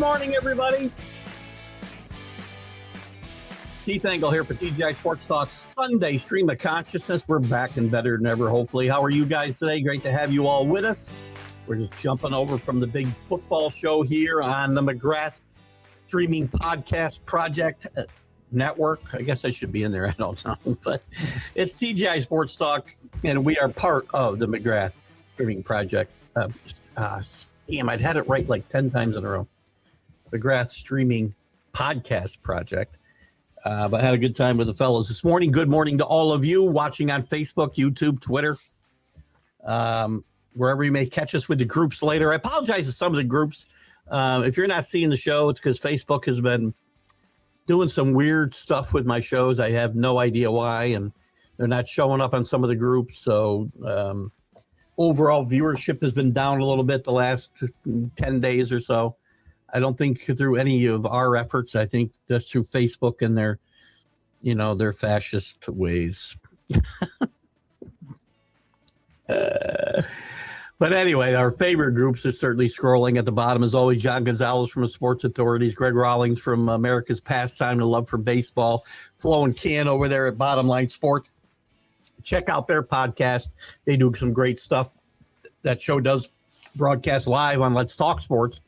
morning, everybody. Keith Engle here for TGI Sports Talk Sunday Stream of Consciousness. We're back and better than ever, hopefully. How are you guys today? Great to have you all with us. We're just jumping over from the big football show here on the McGrath Streaming Podcast Project Network. I guess I should be in there. I don't know. But it's TGI Sports Talk, and we are part of the McGrath Streaming Project. Damn, I'd had it right like 10 times in a row. McGrath Streaming Podcast Project. But I had a good time with the fellows this morning. Good morning to all of you watching on Facebook, YouTube, Twitter, wherever you may catch us with the groups later. I apologize to some of the groups. If you're not seeing the show, it's because Facebook has been doing some weird stuff with my shows. I have no idea why, and they're not showing up on some of the groups. So overall viewership has been down a little bit the last 10 days or so. I don't think through any of our efforts. I think that's through Facebook and their fascist ways. But anyway, our favorite groups are certainly scrolling at the bottom. As always, John Gonzalez from the Sports Authorities, Greg Rawlings from America's Pastime to Love for Baseball, Flo and Can over there at Bottom Line Sports. Check out their podcast. They do some great stuff. That show does broadcast live on Let's Talk Sports,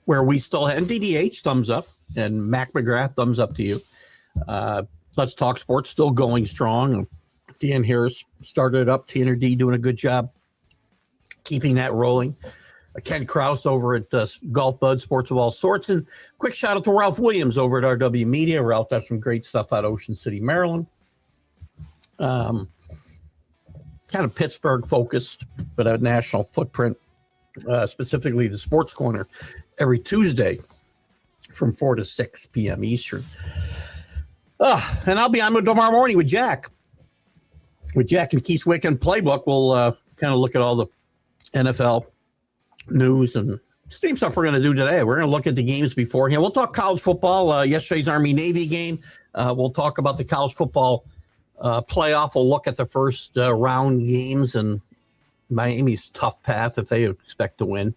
where we still have DDH, thumbs up, and Mac McGrath, thumbs up to you. Let's Talk Sports, still going strong. Dan Harris started it up. Tanner D doing a good job keeping that rolling. Ken Krause over at Golf Bud, Sports of All Sorts. And quick shout out to Ralph Williams over at RW Media. Ralph does some great stuff out of Ocean City, Maryland. Kind of Pittsburgh focused, but a national footprint, specifically the Sports Corner, every Tuesday from 4 to 6 p.m. Eastern. And I'll be on with tomorrow morning with Jack. With Jack and Keith's Weekend Playbook, we'll kind of look at all the NFL news and same stuff we're going to do today. We're going to look at the games beforehand. We'll talk college football, yesterday's Army-Navy game. We'll talk about the college football playoff. We'll look at the first round games and Miami's tough path if they expect to win.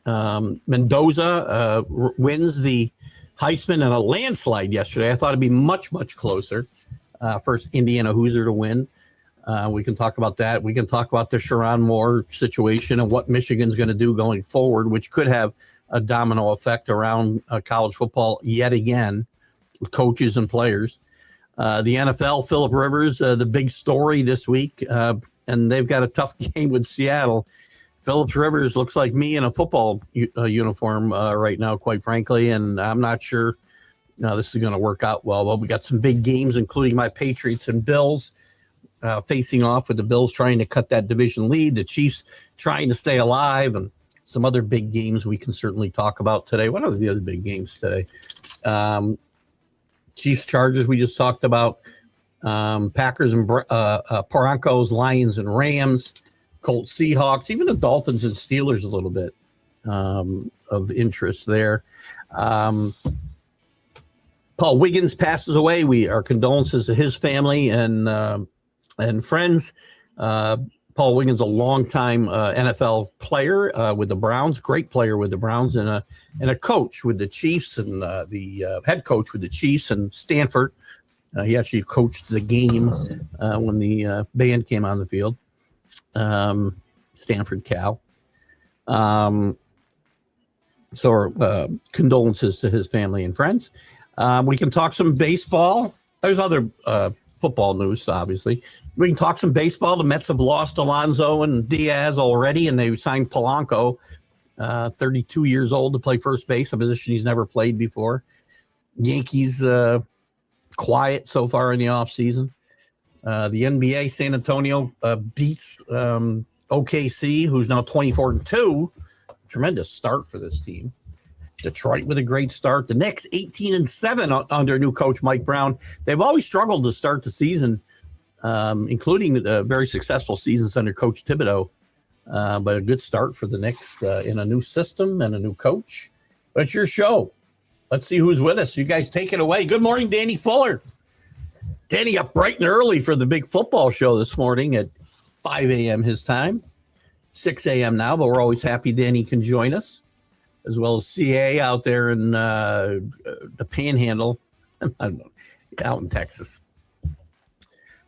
Mendoza wins the Heisman in a landslide yesterday. I thought it'd be much, much closer. First Indiana Hoosier to win. We can talk about that. We can talk about the Sherrone Moore situation and what Michigan's going to do going forward, which could have a domino effect around college football yet again with coaches and players. The NFL, Phillip Rivers, the big story this week, and they've got a tough game with Seattle. Phillip Rivers looks like me in a football uniform right now, quite frankly, and I'm not sure this is going to work out well. Well, we got some big games, including my Patriots and Bills facing off with the Bills trying to cut that division lead, the Chiefs trying to stay alive, and some other big games we can certainly talk about today. What are the other big games today? Chiefs, Chargers, we just talked about. Packers and Broncos, Lions and Rams, Colts, Seahawks, even the Dolphins and Steelers a little bit of interest there. Paul Wiggins passes away. Our condolences to his family and friends. Paul Wiggins, a longtime NFL player with the Browns, great player with the Browns, and a coach with the Chiefs, and the head coach with the Chiefs and Stanford. He actually coached the game when the band came on the field. Stanford Cal. So condolences to his family and friends. We can talk some baseball. There's other football news, obviously. We can talk some baseball. The Mets have lost Alonso and Diaz already, and they signed Polanco, 32 years old, to play first base, a position he's never played before. Yankees quiet so far in the offseason. The NBA, San Antonio beats OKC, who's now 24-2. Tremendous start for this team. Detroit with a great start. The Knicks 18-7 under new coach Mike Brown. They've always struggled to start the season, including very successful seasons under Coach Thibodeau. But a good start for the Knicks in a new system and a new coach. But it's your show. Let's see who's with us. You guys take it away. Good morning, Danny Fuller. Danny up bright and early for the big football show this morning at 5 a.m. his time. 6 a.m. now, but we're always happy Danny can join us. as well as CA out there in the Panhandle, I don't know, out in Texas.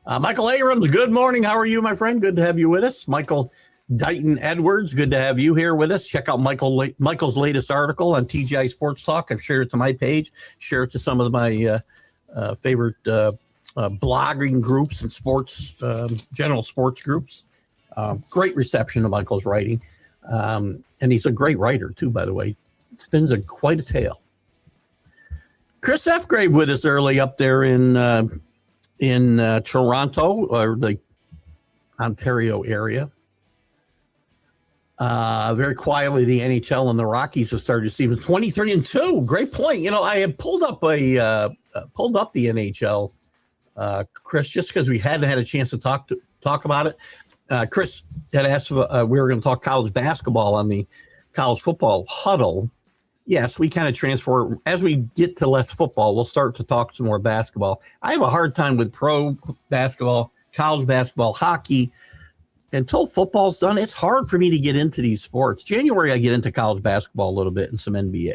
Michael Abrams, good morning. How are you, my friend? Good to have you with us. Michael Dighton Edwards, good to have you here with us. Check out Michael's latest article on TGI Sports Talk. I've shared it to my page, share it to some of my favorite blogging groups and sports, general sports groups. Great reception to Michael's writing. And he's a great writer, too, by the way. Spins quite a tale. Chris Fgrave with us early up there in Toronto, or the Ontario area. Very quietly, the NHL and the Rockies have started to see 23-2. Great point. You know, I had pulled up the NHL, Chris, just because we hadn't had a chance to talk about it. Chris had asked if we were going to talk college basketball on the college football huddle. Yes, we kind of transfer. As we get to less football, we'll start to talk some more basketball. I have a hard time with pro basketball, college basketball, hockey. Until football's done, it's hard for me to get into these sports. January, I get into college basketball a little bit and some NBA.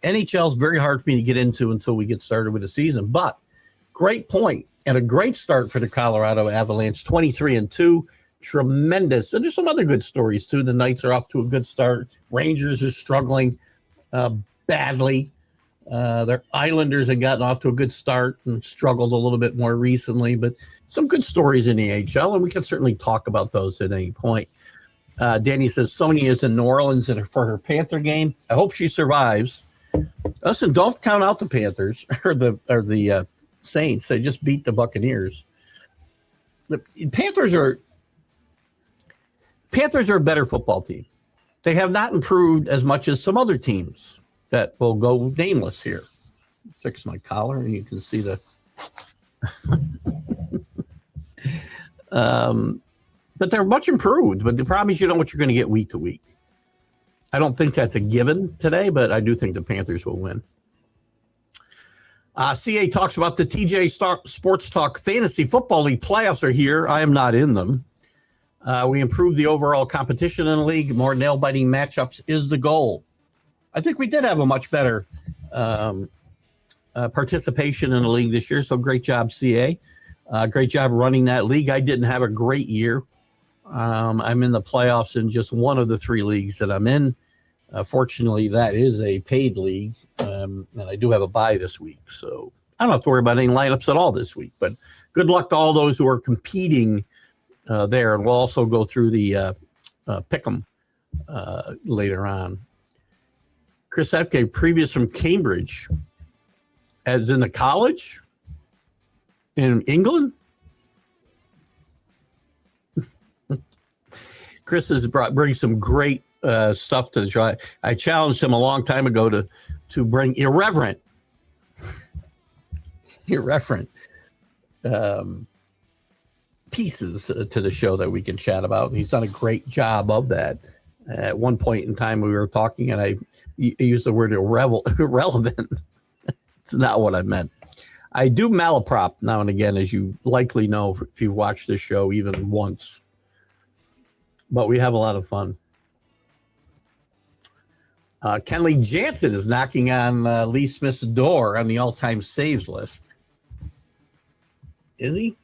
NHL is very hard for me to get into until we get started with the season. But great point and a great start for the Colorado Avalanche, 23-2. Tremendous. And there's some other good stories, too. The Knights are off to a good start. Rangers are struggling badly. Their Islanders have gotten off to a good start and struggled a little bit more recently, but some good stories in the AHL, and we can certainly talk about those at any point. Danny says Sonia is in New Orleans for her Panther game. I hope she survives. Listen, don't count out the Panthers or the Saints. They just beat the Buccaneers. The Panthers are a better football team. They have not improved as much as some other teams that will go nameless here. Fix my collar and you can see the but they're much improved. But the problem is you know what you're going to get week to week. I don't think that's a given today, but I do think the Panthers will win. CA talks about the TJ Sports Talk Fantasy Football League playoffs are here. I am not in them. We improved the overall competition in the league. More nail-biting matchups is the goal. I think we did have a much better participation in the league this year, so great job, CA. Great job running that league. I didn't have a great year. I'm in the playoffs in just one of the three leagues that I'm in. Fortunately, that is a paid league, and I do have a bye this week, so I don't have to worry about any lineups at all this week. But good luck to all those who are competing there, and we'll also go through the pick'em later on. Chris F.K., previous from Cambridge, as in the college in England. Chris has bring some great stuff to the try. I challenged him a long time ago to bring irreverent pieces to the show that we can chat about. And he's done a great job of that. At one point in time, we were talking, and I used the word irrelevant. It's not what I meant. I do malaprop now and again, as you likely know if you've watched this show even once. But we have a lot of fun. Kenley Jansen is knocking on Lee Smith's door on the all-time saves list. Is he?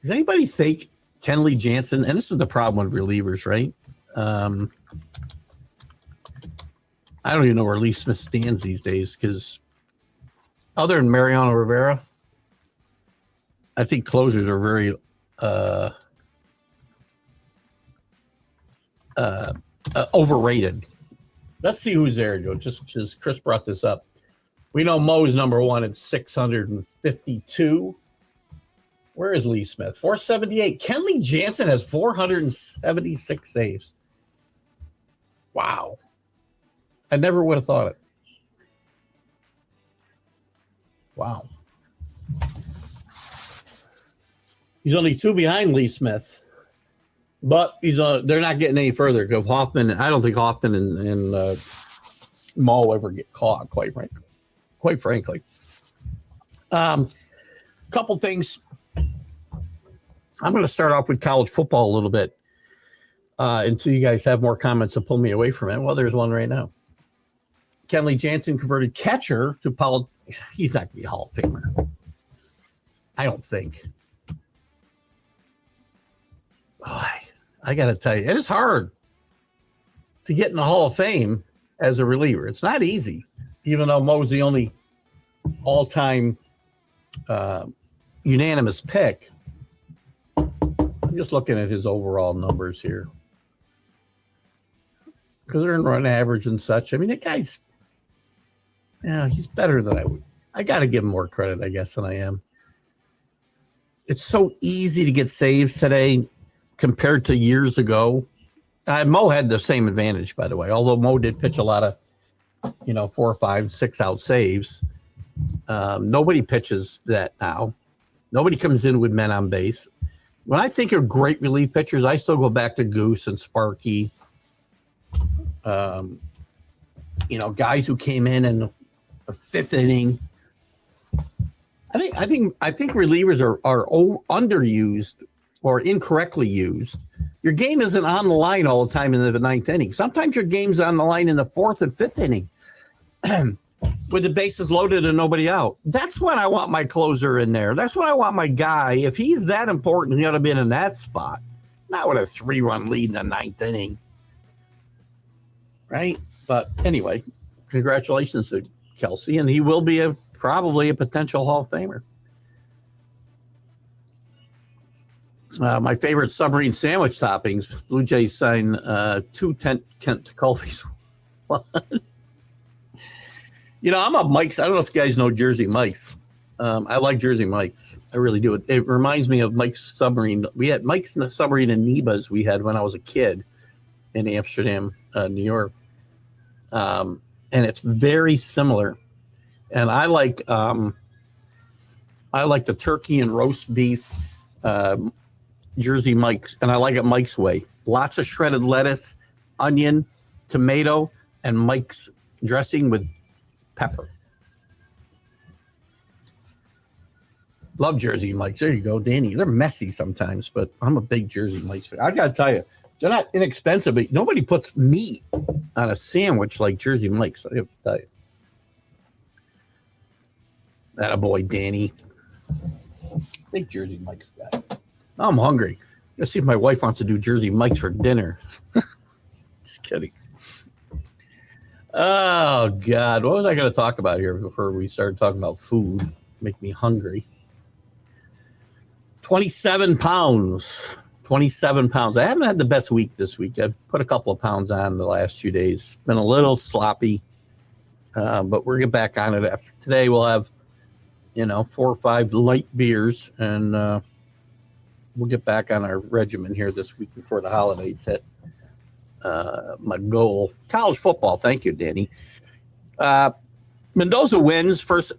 Does anybody think Kenley Jansen, and this is the problem with relievers, right? I don't even know where Lee Smith stands these days because other than Mariano Rivera, I think closers are very overrated. Let's see who's there, Joe. Just Chris brought this up. We know Mo's number one at 652. Where is Lee Smith? 478. Kenley Jansen has 476 saves. Wow. I never would have thought it. Wow. He's only two behind Lee Smith. But they're not getting any further because Hoffman, I don't think Hoffman and Mo will ever get caught, quite frankly. Couple things. I'm going to start off with college football a little bit. until you guys have more comments to pull me away from it. Well, there's one right now. Kenley Jansen converted catcher to Paul. He's not going to be a Hall of Famer. I don't think. Oh, I got to tell you, it is hard to get in the Hall of Fame as a reliever. It's not easy, even though Mo's the only all-time unanimous pick. I'm just looking at his overall numbers here because they're in run average and such. I mean, that guy's, he's better than I would. I got to give him more credit, I guess, than I am. It's so easy to get saves today compared to years ago. Mo had the same advantage, by the way, although Mo did pitch a lot of, 4 or 5, 6 out saves. Nobody pitches that now. Nobody comes in with men on base. When I think of great relief pitchers, I still go back to Goose and Sparky. Guys who came in the 5th inning. I think relievers are underused or incorrectly used. Your game isn't on the line all the time in the 9th inning. Sometimes your game's on the line in the 4th and 5th inning with the bases loaded and nobody out. That's when I want my closer in there. That's when I want my guy. If he's that important, he ought to be in that spot, not with a 3-run lead in the 9th inning. Right? But anyway, congratulations to Kelsey, and he will be probably a potential Hall of Famer. My favorite submarine sandwich toppings. Blue Jays sign 2 Kent Tekulves. I'm a Mike's. I don't know if you guys know Jersey Mike's. I like Jersey Mike's. I really do. It reminds me of Mike's Submarine. We had Mike's in the Submarine and Neba's we had when I was a kid in Amsterdam, New York. And it's very similar. And I like the turkey and roast beef Jersey Mike's, and I like it Mike's way. Lots of shredded lettuce, onion, tomato, and Mike's dressing with pepper. Love Jersey Mike's. There you go, Danny. They're messy sometimes, but I'm a big Jersey Mike's fan. I got to tell you, they're not inexpensive, but nobody puts meat on a sandwich like Jersey Mike's. I have to tell you. Attaboy, Danny. Big Jersey Mike's guy. I'm hungry. Let's see if my wife wants to do Jersey Mike's for dinner. Just kidding. Oh, God. What was I going to talk about here before we started talking about food? Make me hungry. 27 pounds. 27 pounds. I haven't had the best week this week. I've put a couple of pounds on the last few days. Been a little sloppy, but we'll get back on it after. Today we'll have, 4 or 5 light beers, and we'll get back on our regimen here this week before the holidays hit. My goal. College football. Thank you, Danny. Mendoza wins. First,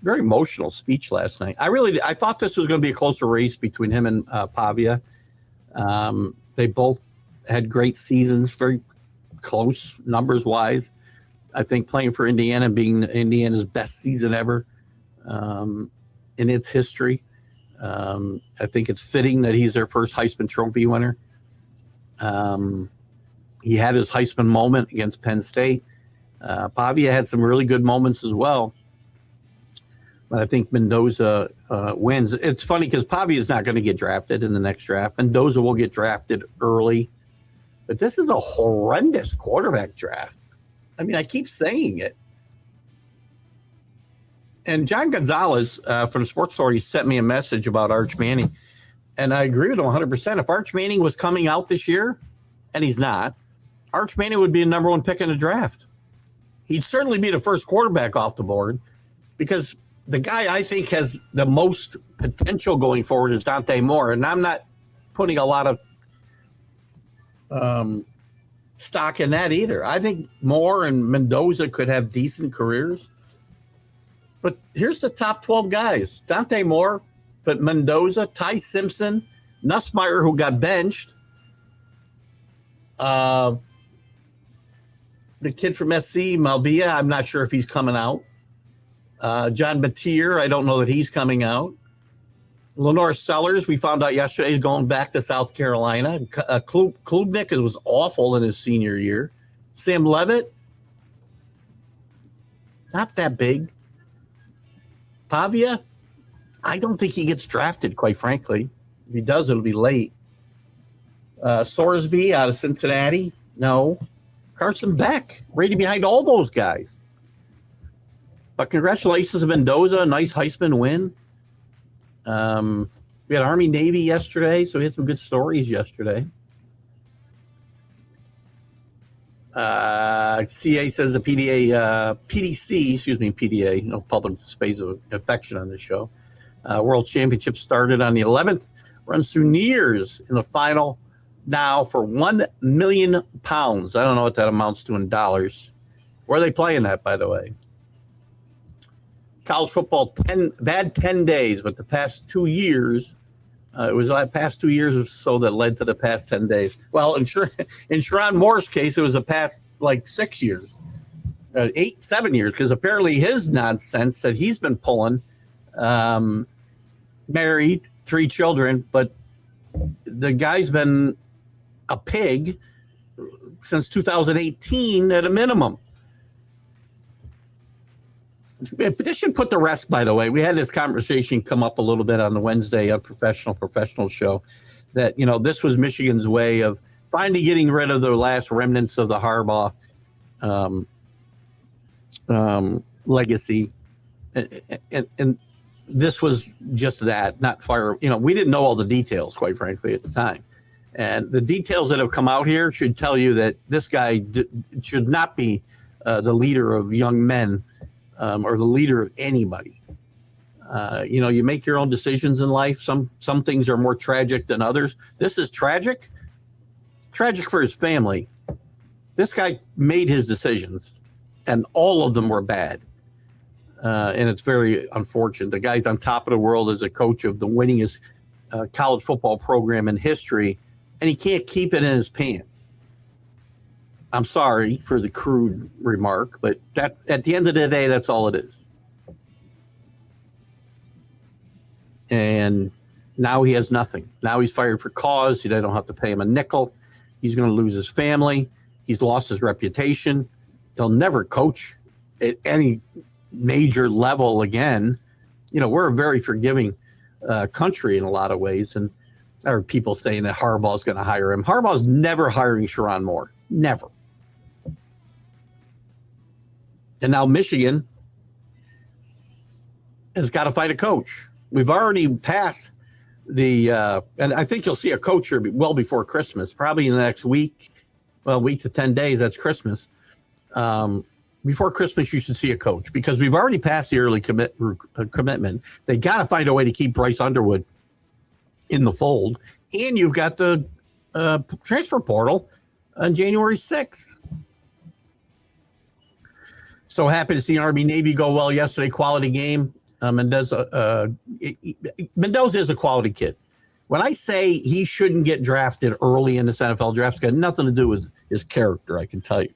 very emotional speech last night. I thought this was going to be a closer race between him and Pavia. They both had great seasons, very close numbers-wise. I think playing for Indiana, being Indiana's best season ever in its history. I think it's fitting that he's their first Heisman Trophy winner. He had his Heisman moment against Penn State. Pavia had some really good moments as well. But I think Mendoza wins. It's funny because Pavia is not going to get drafted in the next draft. Mendoza will get drafted early. But this is a horrendous quarterback draft. I mean, I keep saying it. And John Gonzalez from the Sports Authority sent me a message about Arch Manning. And I agree with him 100%. If Arch Manning was coming out this year, and he's not, Arch Manning would be a number 1 pick in the draft. He'd certainly be the first quarterback off the board because the guy I think has the most potential going forward is Dante Moore. And I'm not putting a lot of stock in that either. I think Moore and Mendoza could have decent careers. But here's the top 12 guys. Dante Moore, but Mendoza, Ty Simpson, Nussmeier, who got benched. The kid from SC, Malvia, I'm not sure if he's coming out. John Batier, I don't know that he's coming out. Lenore Sellers, we found out yesterday, is going back to South Carolina. Klubnik was awful in his senior year. Sam Levitt, not that big. Pavia, I don't think he gets drafted, quite frankly. If he does, it'll be late. Sorsby out of Cincinnati, no. Carson Beck, right behind all those guys. But congratulations to Mendoza, a nice Heisman win. We had Army Navy yesterday, so we had some good stories yesterday. CA says the PDA, no public displays of affection on the show. World Championship started on the 11th, runs through New Year's in the final now for £1 million. I don't know what that amounts to in dollars. Where are they playing that, by the way? College football, 10 days, but the past 2 years, it was the past 2 years or so that led to the past 10 days. Well, in Sharon Moore's case, it was the past 6 years, 7 years, because apparently his nonsense that he's been pulling, married, 3 children, but the guy's been a pig since 2018 at a minimum. This should put to rest, by the way. We had this conversation come up a little bit on the Wednesday professional show that, this was Michigan's way of finally getting rid of the last remnants of the Harbaugh legacy. And this was just that, not fire. We didn't know all the details, quite frankly, at the time. And the details that have come out here should tell you that this guy should not be the leader of young men. Or the leader of anybody. You make your own decisions in life. Some things are more tragic than others. This is tragic for his family. This guy made his decisions, and all of them were bad. And it's very unfortunate. The guy's on top of the world as a coach of the winningest college football program in history, and he can't keep it in his pants. I'm sorry for the crude remark, but that at the end of the day, that's all it is. And now he has nothing. Now he's fired for cause. They don't have to pay him a nickel. He's going to lose his family. He's lost his reputation. He'll never coach at any major level again. We're a very forgiving country in a lot of ways. And there are people saying that Harbaugh's going to hire him. Harbaugh's never hiring Sharon Moore. Never. And now Michigan has got to find a coach. We've already passed and I think you'll see a coach here well before Christmas, probably in the next week to 10 days. That's Christmas. Before Christmas, you should see a coach because we've already passed the early commitment. They got to find a way to keep Bryce Underwood in the fold. And you've got the transfer portal on January 6th. So happy to see Army Navy go well yesterday. Quality game. Mendoza is a quality kid. When I say he shouldn't get drafted early in this NFL draft, it's got nothing to do with his character, I can tell you.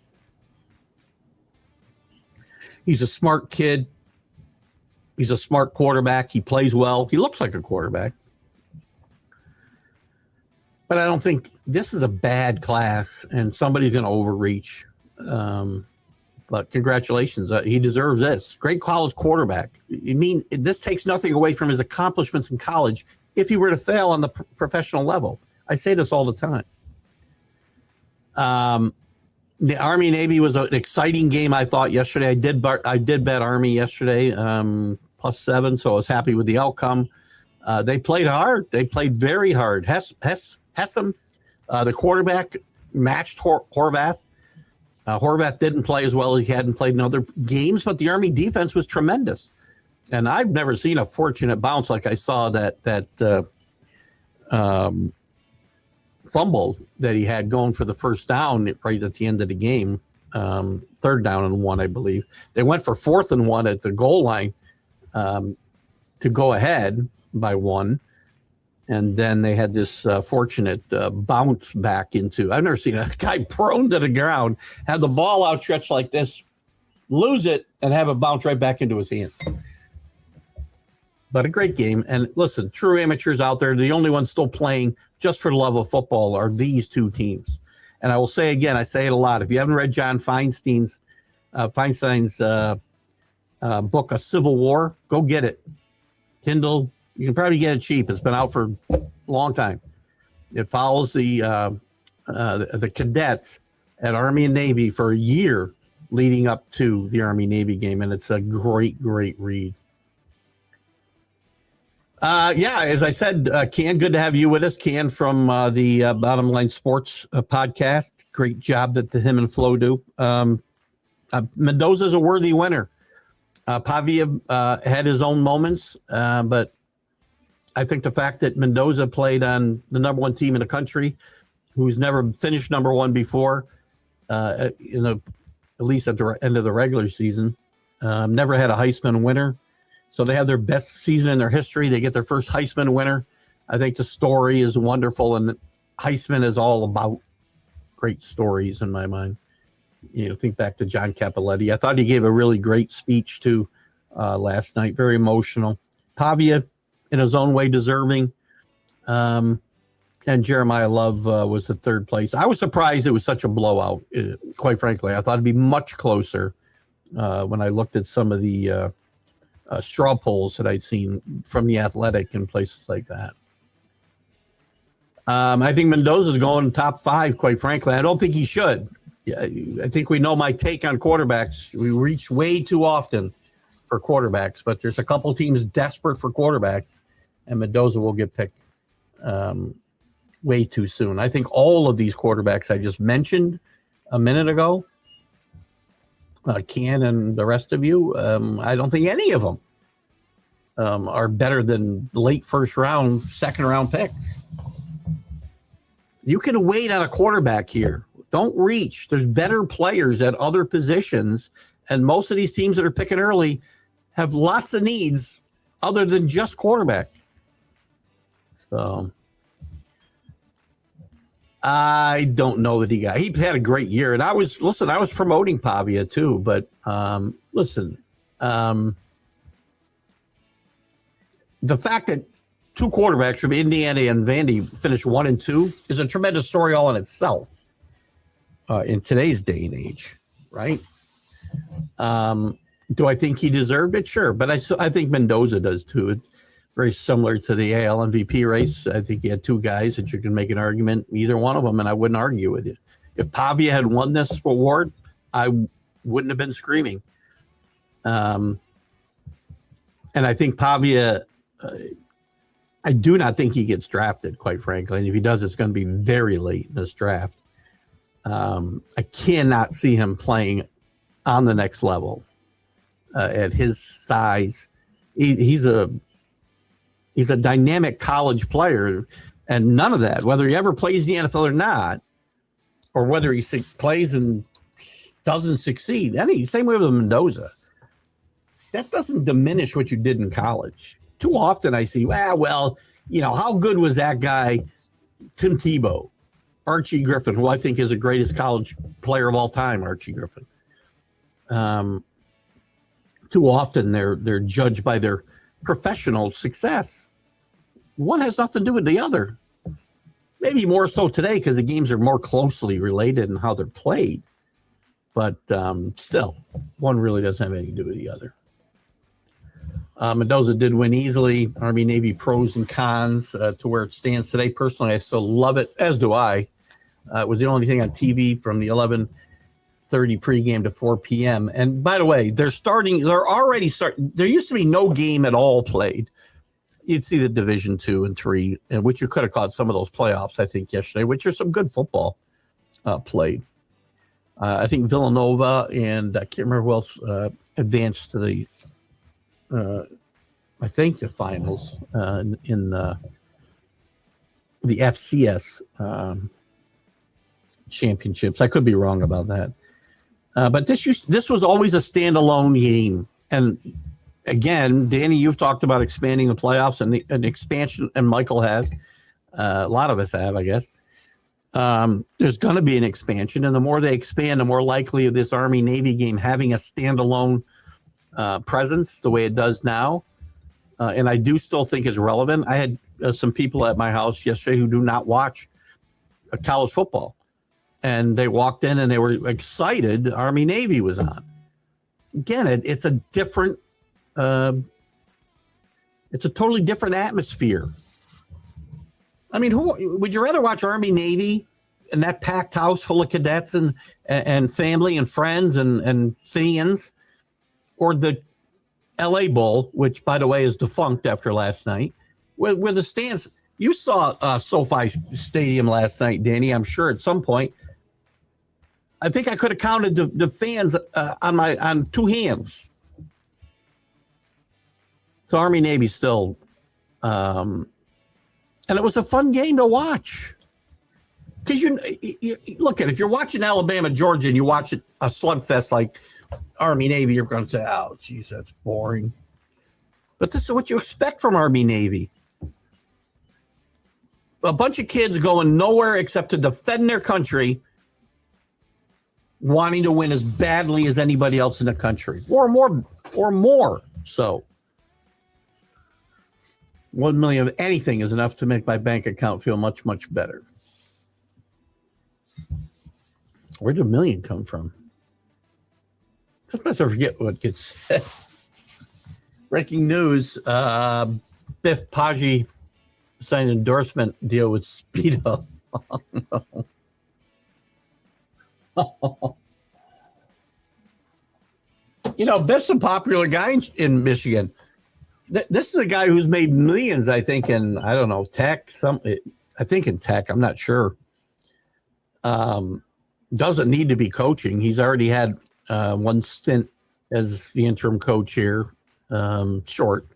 He's a smart kid. He's a smart quarterback. He plays well. He looks like a quarterback. But I don't think this is a bad class and somebody's going to overreach. But congratulations. He deserves this. Great college quarterback. This takes nothing away from his accomplishments in college if he were to fail on the professional level. I say this all the time. The Army Navy was an exciting game, I thought, yesterday. I did bet Army yesterday, +7, so I was happy with the outcome. They played hard. They played very hard. Hessam, the quarterback, matched Horvath. Horvath didn't play as well as he hadn't played in other games, but the Army defense was tremendous. And I've never seen a fortunate bounce like I saw that fumble that he had going for the first down right at the end of the game, 3rd down and 1, I believe. They went for 4th and 1 at the goal line to go ahead by 1. And then they had this fortunate bounce back into. I've never seen a guy prone to the ground, have the ball outstretched like this, lose it, and have it bounce right back into his hand. But a great game. And listen, true amateurs out there, the only ones still playing just for the love of football are these two teams. And I will say again, I say it a lot. If you haven't read John Feinstein's book, A Civil War, go get it. Kindle, you can probably get it cheap. It's been out for a long time. It follows the cadets at Army and Navy for a year leading up to the Army-Navy game, and it's a great, great read. As I said, Can, good to have you with us. Can from the Bottom Line Sports podcast. Great job that him and Flo do. Mendoza's a worthy winner. Pavia had his own moments, but I think the fact that Mendoza played on the number one team in the country, who's never finished number one before, at least at the end of the regular season, never had a Heisman winner. So they have their best season in their history. They get their first Heisman winner. I think the story is wonderful, and Heisman is all about great stories in my mind. Think back to John Cappelletti. I thought he gave a really great speech too last night. Very emotional. Pavia, in his own way, deserving. And Jeremiah Love was the third place. I was surprised it was such a blowout, quite frankly. I thought it'd be much closer when I looked at some of the straw polls that I'd seen from The Athletic and places like that. I think Mendoza's going top 5, quite frankly. I don't think he should. Yeah, I think we know my take on quarterbacks. We reach way too often for quarterbacks, but there's a couple teams desperate for quarterbacks, and Mendoza will get picked way too soon. I think all of these quarterbacks I just mentioned a minute ago, Can and the rest of you, I don't think any of them are better than late first round, second round picks. You can wait on a quarterback here. Don't reach. There's better players at other positions, and most of these teams that are picking early have lots of needs other than just quarterback. So I don't know that he had a great year. And I was promoting Pavia too, but the fact that two quarterbacks from Indiana and Vandy finished 1 and 2 is a tremendous story all in itself in today's day and age, right? Do I think he deserved it? Sure. But I think Mendoza does too. It's very similar to the AL MVP race. I think you had two guys that you can make an argument, either one of them, and I wouldn't argue with you. If Pavia had won this award, I wouldn't have been screaming. And I think Pavia, I do not think he gets drafted, quite frankly. And if he does, it's going to be very late in this draft. I cannot see him playing on the next level at his size. He's a dynamic college player, and none of that, whether he ever plays the NFL or not, or whether he plays and doesn't succeed, same way with Mendoza, that doesn't diminish what you did in college. Too often I see, how good was that guy, Tim Tebow, Archie Griffin, who I think is the greatest college player of all time, Archie Griffin. Too often they're judged by their professional success. One has nothing to do with the other. Maybe more so today because the games are more closely related in how they're played. But still, one really doesn't have anything to do with the other. Mendoza did win easily. Army Navy pros and cons to where it stands today. Personally, I still love it, as do I. It was the only thing on TV from the 11:30 pregame to 4 p.m. And by the way, they're already starting. There used to be no game at all played. You'd see the Division 2 and 3, which you could have caught some of those playoffs, I think, yesterday, which are some good football played. I think Villanova and I can't remember who else advanced to the finals in the FCS championships. I could be wrong about that. But this was always a standalone game. And again, Danny, you've talked about expanding the playoffs and an expansion, and Michael has. A lot of us have, I guess. There's going to be an expansion, and the more they expand, the more likely of this Army-Navy game having a standalone presence the way it does now. and I do still think is relevant. I had some people at my house yesterday who do not watch college football, and they walked in and they were excited Army Navy was on. Again, it's a different, it's a totally different atmosphere. I mean, who would you rather watch Army Navy in that packed house full of cadets and family and friends and fans, or the LA Bowl, which by the way is defunct after last night, where the stands? You saw SoFi Stadium last night, Danny. I'm sure at some point. I think I could have counted the fans on two hands. So Army Navy still, and it was a fun game to watch. Because you look at it, if you're watching Alabama, Georgia, and you watch a slugfest like Army Navy, you're going to say, "Oh, geez, that's boring." But this is what you expect from Army Navy. A bunch of kids going nowhere except to defend their country, wanting to win as badly as anybody else in the country, or more. So 1 million of anything is enough to make my bank account feel much, much better. Where did $1 million come from? Sometimes I forget what gets said. Breaking news: Biff Paggi signed an endorsement deal with Speedo. Oh, no. You know, Biff's a popular guy in Michigan. This is a guy who's made millions, I think, in, I don't know, tech. I think in tech. I'm not sure. Doesn't need to be coaching. He's already had one stint as the interim coach here. Short.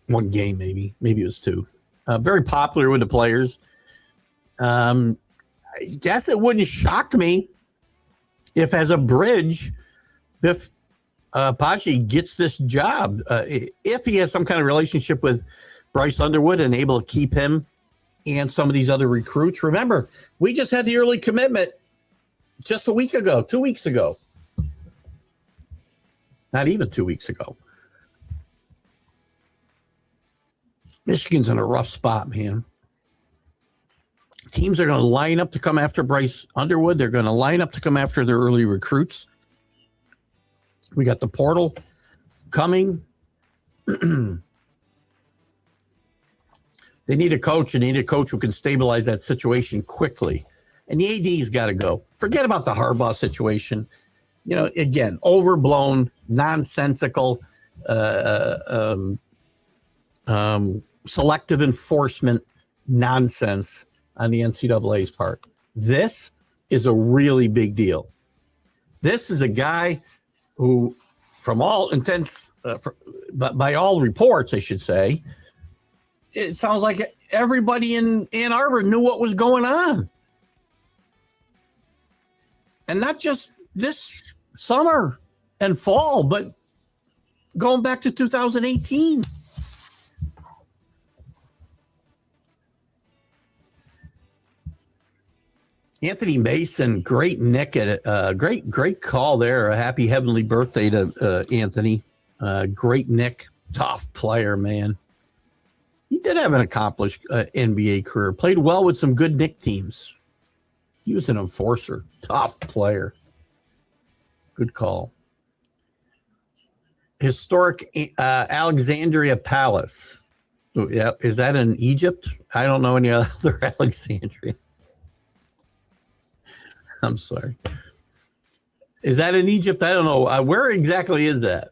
One game, maybe. Maybe it was two. Very popular with the players. I guess it wouldn't shock me if, as a bridge, Biff Paggi gets this job. If he has some kind of relationship with Bryce Underwood and able to keep him and some of these other recruits. Remember, we just had the early commitment just 2 weeks ago. Not even 2 weeks ago. Michigan's in a rough spot, man. Teams are going to line up to come after Bryce Underwood. They're going to line up to come after their early recruits. We got the portal coming. They need a coach. They need a coach who can stabilize that situation quickly. And the AD's got to go. Forget about the Harbaugh situation. You know, again, overblown, nonsensical, selective enforcement nonsense on the NCAA's part. This is a really big deal. This is a guy who, from all intents, by all reports, I should say, it sounds like everybody in Ann Arbor knew what was going on. And not just this summer and fall, but going back to 2018. Anthony Mason, great Nick, great call there. A happy heavenly birthday to Anthony. Great Nick, tough player, man. He did have an accomplished NBA career. Played well with some good Nick teams. He was an enforcer, tough player. Good call. Historic Alexandria Palace. Ooh, yeah, is that in Egypt? I don't know any other Alexandria. I'm sorry. Is that in Egypt? I don't know. Where exactly is that?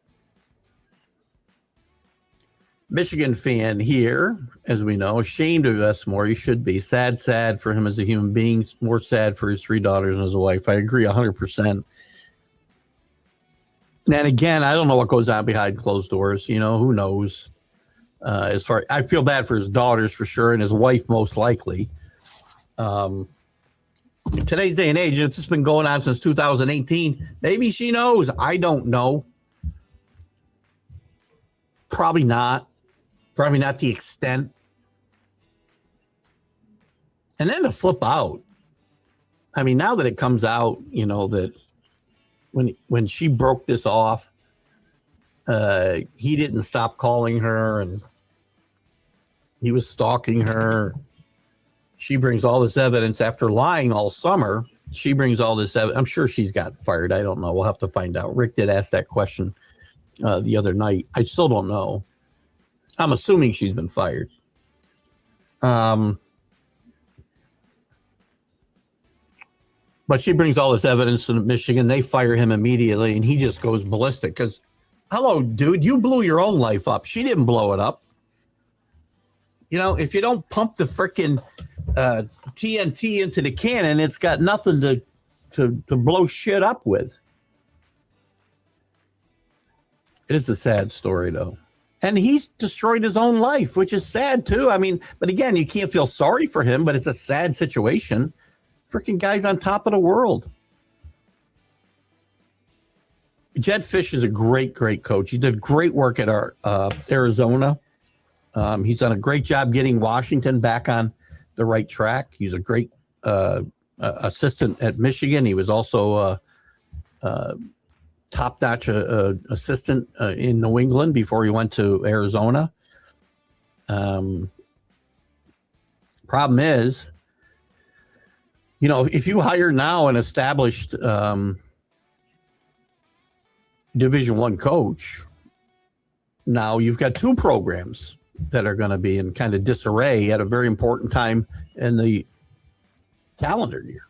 Michigan fan here, as we know, ashamed of us more. He should be. Sad for him as a human being. More sad for his 3 daughters and his wife. I agree 100%. And again, I don't know what goes on behind closed doors. You know, who knows? I feel bad for his daughters for sure, and his wife most likely. In today's day and age, it's just been going on since 2018. Maybe she knows. I don't know. Probably not. Probably not the extent. And then to flip out. I mean, now that it comes out, you know, that when she broke this off, he didn't stop calling her, and He was stalking her. She brings all this evidence after lying all summer. She brings all this evidence. I'm sure she's got fired. I don't know. We'll have to find out. Rick did ask that question the other night. I still don't know. I'm assuming she's been fired. But she brings all this evidence to Michigan. They fire him immediately, and he just goes ballistic because, hello, dude, you blew your own life up. She didn't blow it up. You know, if you don't pump the frickin' TNT into the cannon, it's got nothing to blow shit up with. It is a sad story, though. And he's destroyed his own life, which is sad, too. I mean, but again, you can't feel sorry for him, but it's a sad situation. Freaking guy's on top of the world. Jed Fish is a great, great coach. He did great work at our Arizona. He's done a great job getting Washington back on the right track. He's a great assistant at Michigan. He was also a top-notch assistant in New England before he went to Arizona. Problem is, you know, if you hire now an established Division I coach, now you've got two programs that are going to be in kind of disarray at a very important time in the calendar year.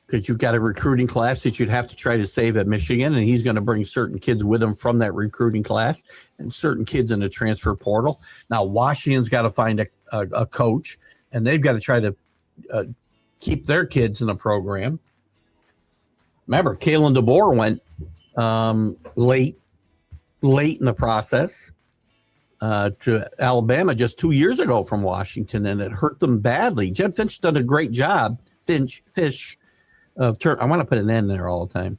Because you've got a recruiting class that you'd have to try to save at Michigan, and he's going to bring certain kids with him from that recruiting class and certain kids in the transfer portal. Now, Washington's got to find a coach, and they've got to try to keep their kids in the program. Remember, Kalen DeBoer went late in the process to Alabama just 2 years ago from Washington, and it hurt them badly. Jed Finch done a great job. Fish. I want to put an N there all the time.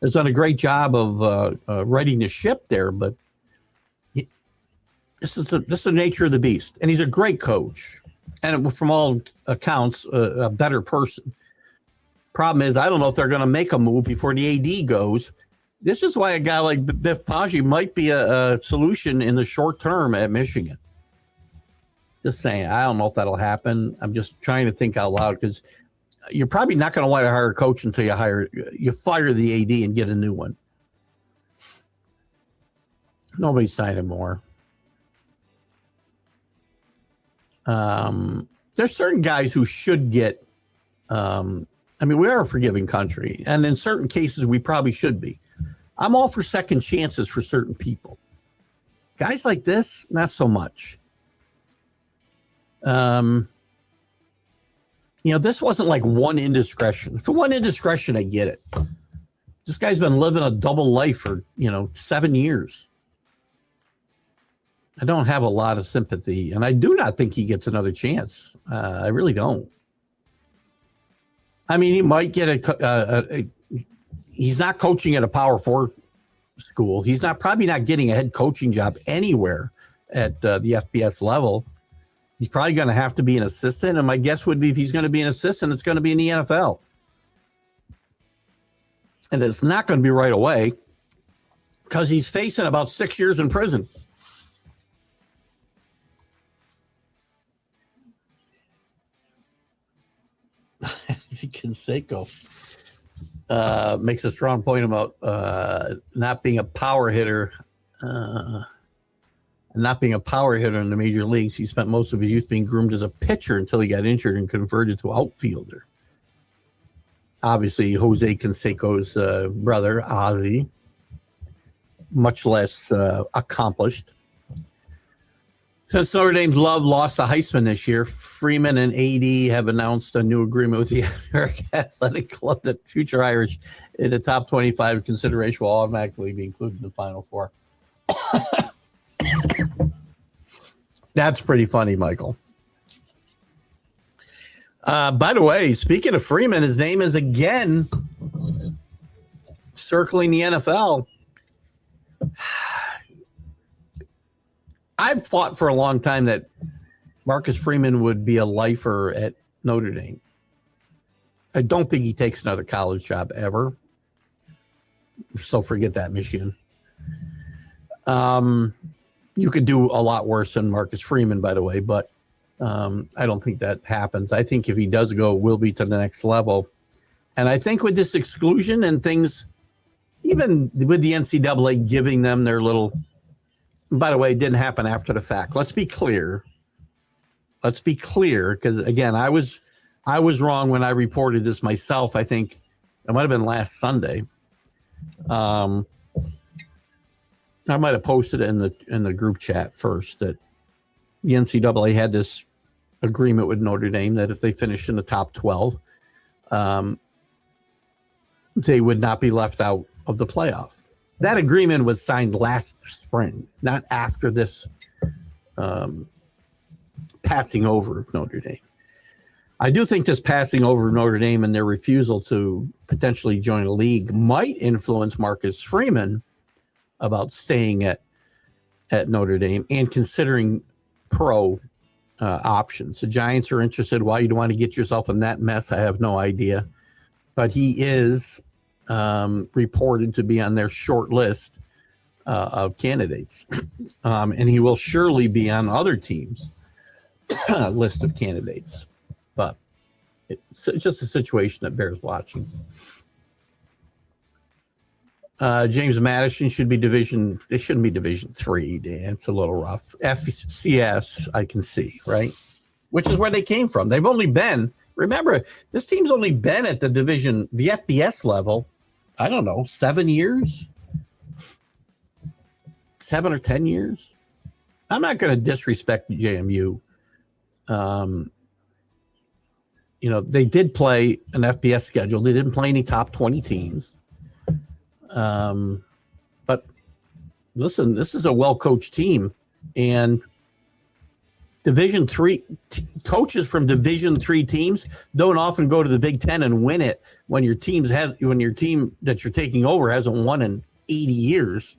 Has done a great job of righting the ship there, but this is the nature of the beast. And he's a great coach, and from all accounts, a better person. Problem is, I don't know if they're going to make a move before the AD goes. This is why a guy like Biff Paggi might be a solution in the short term at Michigan. Just saying, I don't know if that'll happen. I'm just trying to think out loud because you're probably not going to want to hire a coach until you fire the AD and get a new one. Nobody's signing more. There's certain guys who should get. I mean, we are a forgiving country, and in certain cases, we probably should be. I'm all for second chances for certain people. Guys like this, not so much. You know, this wasn't like one indiscretion. For one indiscretion, I get it. This guy's been living a double life for, 7 years. I don't have a lot of sympathy, and I do not think he gets another chance. I really don't. I mean, he might get he's not coaching at a Power 4 school. He's probably not getting a head coaching job anywhere at the FBS level. He's probably going to have to be an assistant, and my guess would be if he's going to be an assistant, it's going to be in the NFL. And it's not going to be right away because he's facing about 6 years in prison. Canseco makes a strong point about not being a power hitter. Not being a power hitter in the major leagues. He spent most of his youth being groomed as a pitcher until he got injured and converted to outfielder. Obviously, Jose Canseco's brother, Ozzie, much less accomplished. Since Notre Dame's Love lost the Heisman this year, Freeman and AD have announced a new agreement with the American Athletic Club that future Irish in the top 25 consideration will automatically be included in the Final Four. That's pretty funny, Michael. By the way, speaking of Freeman, his name is again circling the NFL. I've thought for a long time that Marcus Freeman would be a lifer at Notre Dame. I don't think he takes another college job ever. So forget that, Michigan. You could do a lot worse than Marcus Freeman, by the way, but I don't think that happens. I think if he does go, it will be to the next level. And I think with this exclusion and things, even with the NCAA giving them their little, by the way, it didn't happen after the fact. Let's be clear. Because again, I was wrong when I reported this myself. I think it might have been last Sunday. I might have posted it in the group chat first that the NCAA had this agreement with Notre Dame that if they finished in the top 12, they would not be left out of the playoff. That agreement was signed last spring, not after this passing over of Notre Dame. I do think this passing over of Notre Dame and their refusal to potentially join a league might influence Marcus Freeman about staying at Notre Dame and considering pro options. The Giants are interested. Why you'd want to get yourself in that mess, I have no idea. But he is reported to be on their short list of candidates. And he will surely be on other teams' list of candidates. But it's just a situation that bears watching. James Madison should be Division. They shouldn't be Division 3, Dan. It's a little rough. FCS, I can see, right? Which is where they came from. They've only been, remember, this team's only been at the division, the FBS level, I don't know, 7 years? 7 or 10 years? I'm not going to disrespect JMU. They did play an FBS schedule. They didn't play any top 20 teams. But listen, this is a well-coached team, and Division 3 coaches from Division 3 teams don't often go to the Big Ten and win it when your team that you're taking over hasn't won in 80 years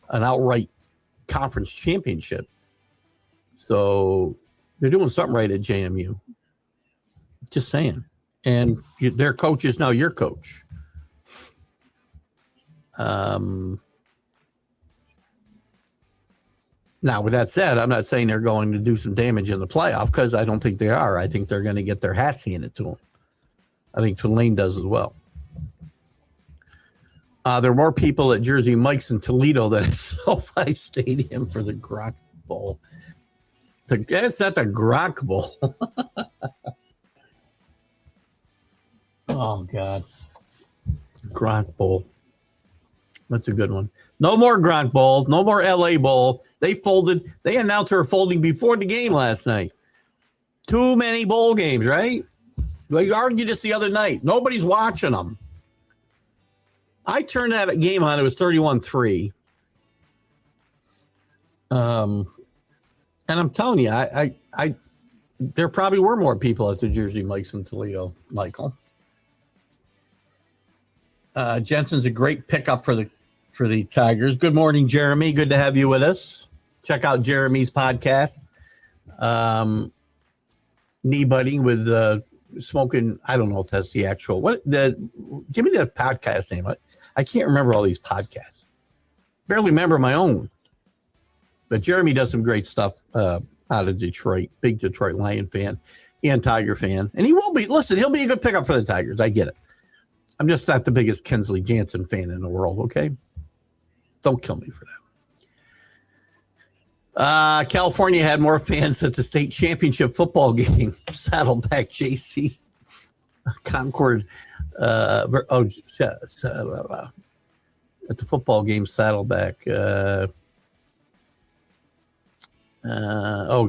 an outright conference championship. So they're doing something right at JMU. Just saying. And their coach is now your coach. Now, with that said, I'm not saying they're going to do some damage in the playoff because I don't think they are. I think they're going to get their hats handed to them. I think Tulane does as well. There are more people at Jersey Mike's in Toledo than at SoFi Stadium for the Gronk Bowl. It's not the Gronk Bowl. Oh, God. Gronk Bowl. That's a good one. No more Gronk Bowls. No more LA Bowl. They folded. They announced they were folding before the game last night. Too many bowl games, right? We argued this the other night. Nobody's watching them. I turned that game on. It was 31-3. And I'm telling you, I there probably were more people at the Jersey Mike's in Toledo, Michael. Jensen's a great pickup for the Tigers. Good morning, Jeremy. Good to have you with us. Check out Jeremy's podcast. Knee Buddy with smoking. I don't know if that's the actual. Give me the podcast name. I can't remember all these podcasts. Barely remember my own. But Jeremy does some great stuff out of Detroit. Big Detroit Lion fan and Tiger fan. And he will be. Listen, he'll be a good pickup for the Tigers. I get it. I'm just not the biggest Kensley Jansen fan in the world, okay? Don't kill me for that. California had more fans at the state championship football game. Saddleback JC. Concord. At the football game, Saddleback.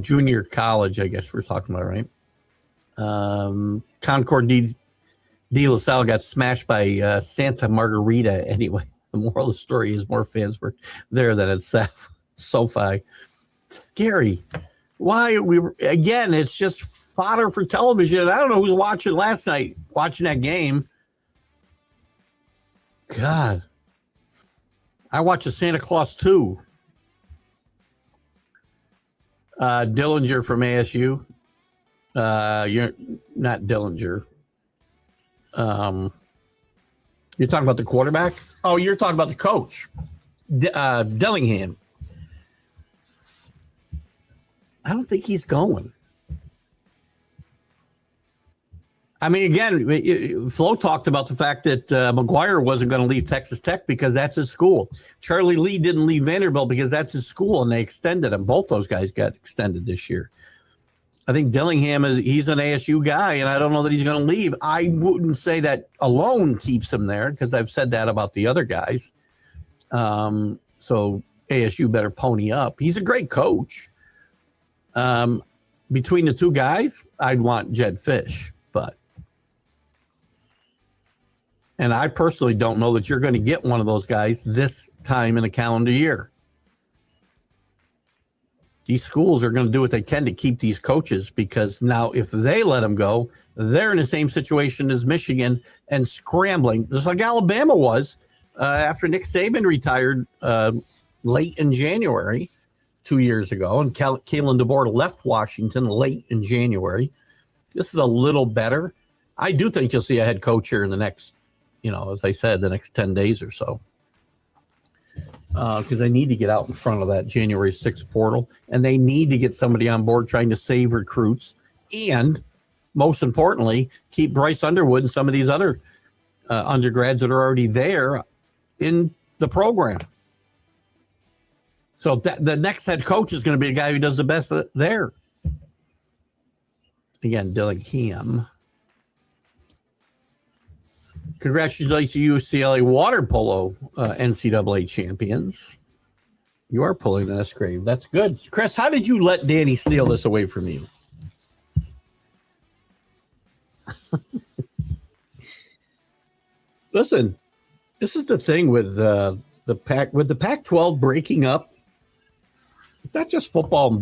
Junior college, I guess we're talking about, right? Concord De La Salle got smashed by Santa Margarita anyway. The moral of the story is more fans were there than at SoFi. Scary. Why again, it's just fodder for television. I don't know who's watching last night, watching that game. God. I watched a Santa Claus 2. Dillinger from ASU. You're not Dillinger. You're talking about the quarterback? Oh, you're talking about the coach, Dillingham. I don't think he's going. I mean, again, Flo talked about the fact that McGuire wasn't going to leave Texas Tech because that's his school. Charlie Lee didn't leave Vanderbilt because that's his school, and they extended him. Both those guys got extended this year. I think Dillingham he's an ASU guy, and I don't know that he's going to leave. I wouldn't say that alone keeps him there because I've said that about the other guys. So ASU better pony up. He's a great coach. Between the two guys, I'd want Jed Fish, and I personally don't know that you're going to get one of those guys this time in the calendar year. These schools are going to do what they can to keep these coaches because now if they let them go, they're in the same situation as Michigan and scrambling, just like Alabama was after Nick Saban retired late in January 2 years ago, and Kalen DeBoer left Washington late in January. This is a little better. I do think you'll see a head coach here in the next, as I said, the next 10 days or so. Because they need to get out in front of that January 6th portal, and they need to get somebody on board trying to save recruits, and most importantly, keep Bryce Underwood and some of these other undergrads that are already there in the program. So the next head coach is going to be a guy who does the best there. Again, Dillingham. Congratulations to UCLA water polo NCAA champions. You are pulling an S-grade. That's good. Chris, how did you let Danny steal this away from you? Listen, this is the thing with the Pac-12 breaking up. It's not just football and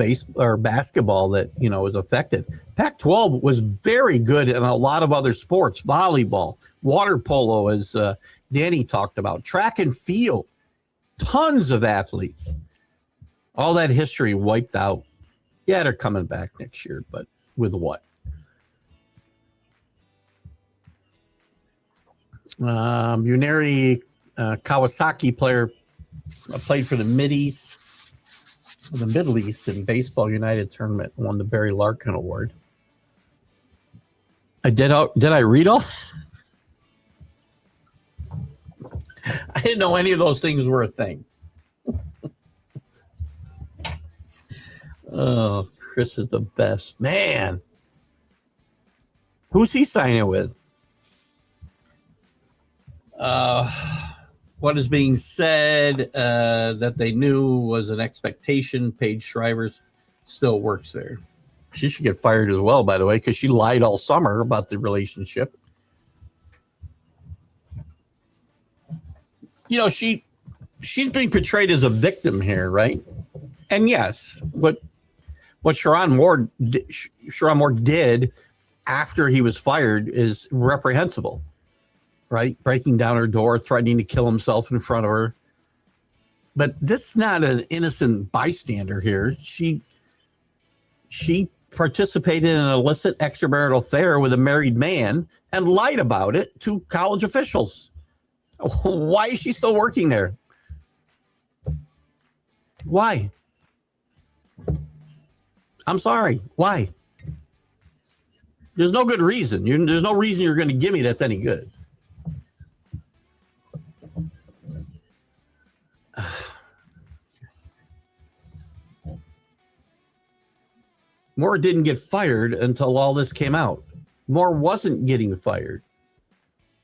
basketball that is affected. Pac-12 was very good in a lot of other sports: volleyball, water polo, as Danny talked about, track and field. Tons of athletes. All that history wiped out. Yeah, they're coming back next year, but with what? Yunari Kawasaki player played for the Middle East in Baseball United tournament, won the Barry Larkin Award. Did I read all? I didn't know any of those things were a thing. Oh, Chris is the best. Man. Who's he signing with? What is being said that they knew was an expectation. Paige Shrivers still works there. She should get fired as well, by the way, because she lied all summer about the relationship. She's being portrayed as a victim here, right? And yes, what Sharon Moore did after he was fired is reprehensible. Right? Breaking down her door, threatening to kill himself in front of her. But this is not an innocent bystander here. She participated in an illicit extramarital affair with a married man and lied about it to college officials. Why is she still working there? Why? I'm sorry. Why? There's no good reason. There's no reason you're going to give me that's any good. Moore didn't get fired until all this came out. Moore wasn't getting fired.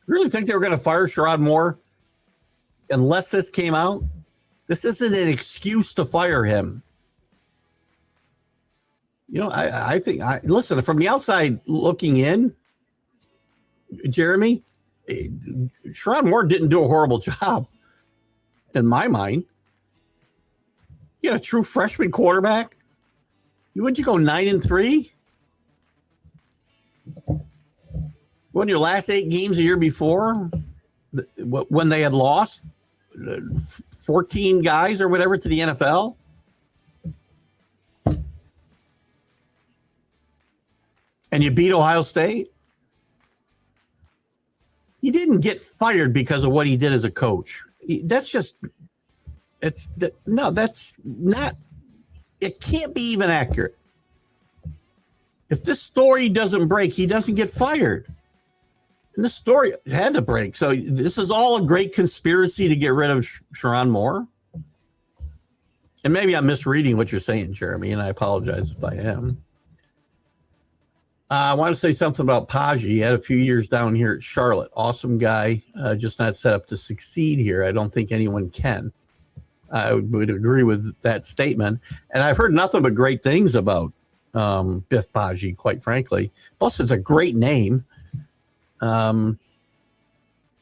You really think they were going to fire Sherrod Moore unless this came out? This isn't an excuse to fire him. I think listen, from the outside looking in, Jeremy, Sherrod Moore didn't do a horrible job in my mind. You got a true freshman quarterback. Would you go 9-3? When your last 8 games the year before, when they had lost 14 guys or whatever to the NFL? And you beat Ohio State? He didn't get fired because of what he did as a coach. That's not, it can't be even accurate. If this story doesn't break, he doesn't get fired. And this story had to break. So this is all a great conspiracy to get rid of Sherrone Moore. And maybe I'm misreading what you're saying, Jeremy, and I apologize if I am. I want to say something about Paggi. He had a few years down here at Charlotte. Awesome guy, just not set up to succeed here. I don't think anyone can. I would agree with that statement. And I've heard nothing but great things about Biff Paggi, quite frankly. Plus, it's a great name. And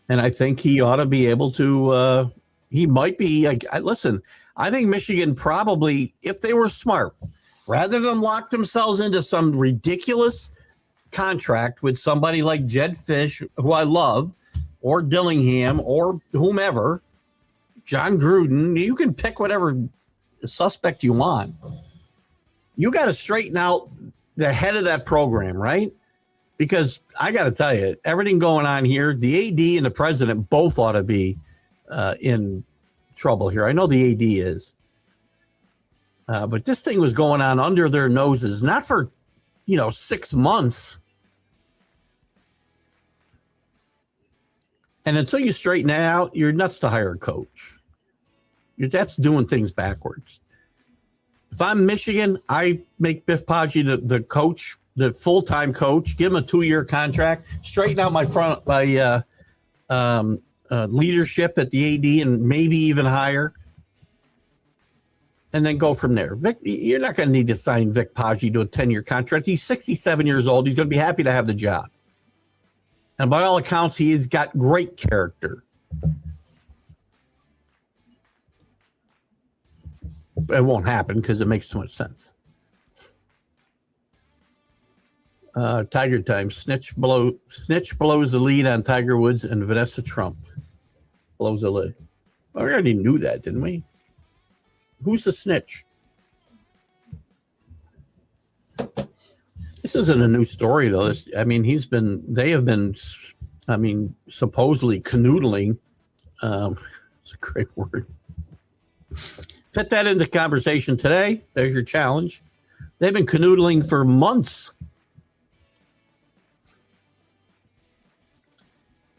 I think he ought to be able to, he might be, listen, I think Michigan probably, if they were smart, rather than lock themselves into some ridiculous contract with somebody like Jed Fish, who I love, or Dillingham, or whomever, John Gruden, you can pick whatever suspect you want. You got to straighten out the head of that program, right? Because I got to tell you, everything going on here, the AD and the president both ought to be in trouble here. I know the AD is. But this thing was going on under their noses, not for, 6 months. And until you straighten that out, you're nuts to hire a coach. That's doing things backwards. If I'm Michigan, I make Biff Paggi the coach, the full-time coach, give him a 2-year contract, straighten out my leadership at the AD and maybe even higher, and then go from there. Vic, you're not going to need to sign Vic Paggi to a 10-year contract. He's 67 years old. He's going to be happy to have the job. And by all accounts, he's got great character. It won't happen because it makes too much sense. Tiger time. Snitch blows the lead on Tiger Woods, and Vanessa Trump blows the lid. Well, we already knew that, didn't we? Who's the snitch? This isn't a new story, though. They have been supposedly canoodling. It's a great word. Fit that into conversation today. There's your challenge. They've been canoodling for months.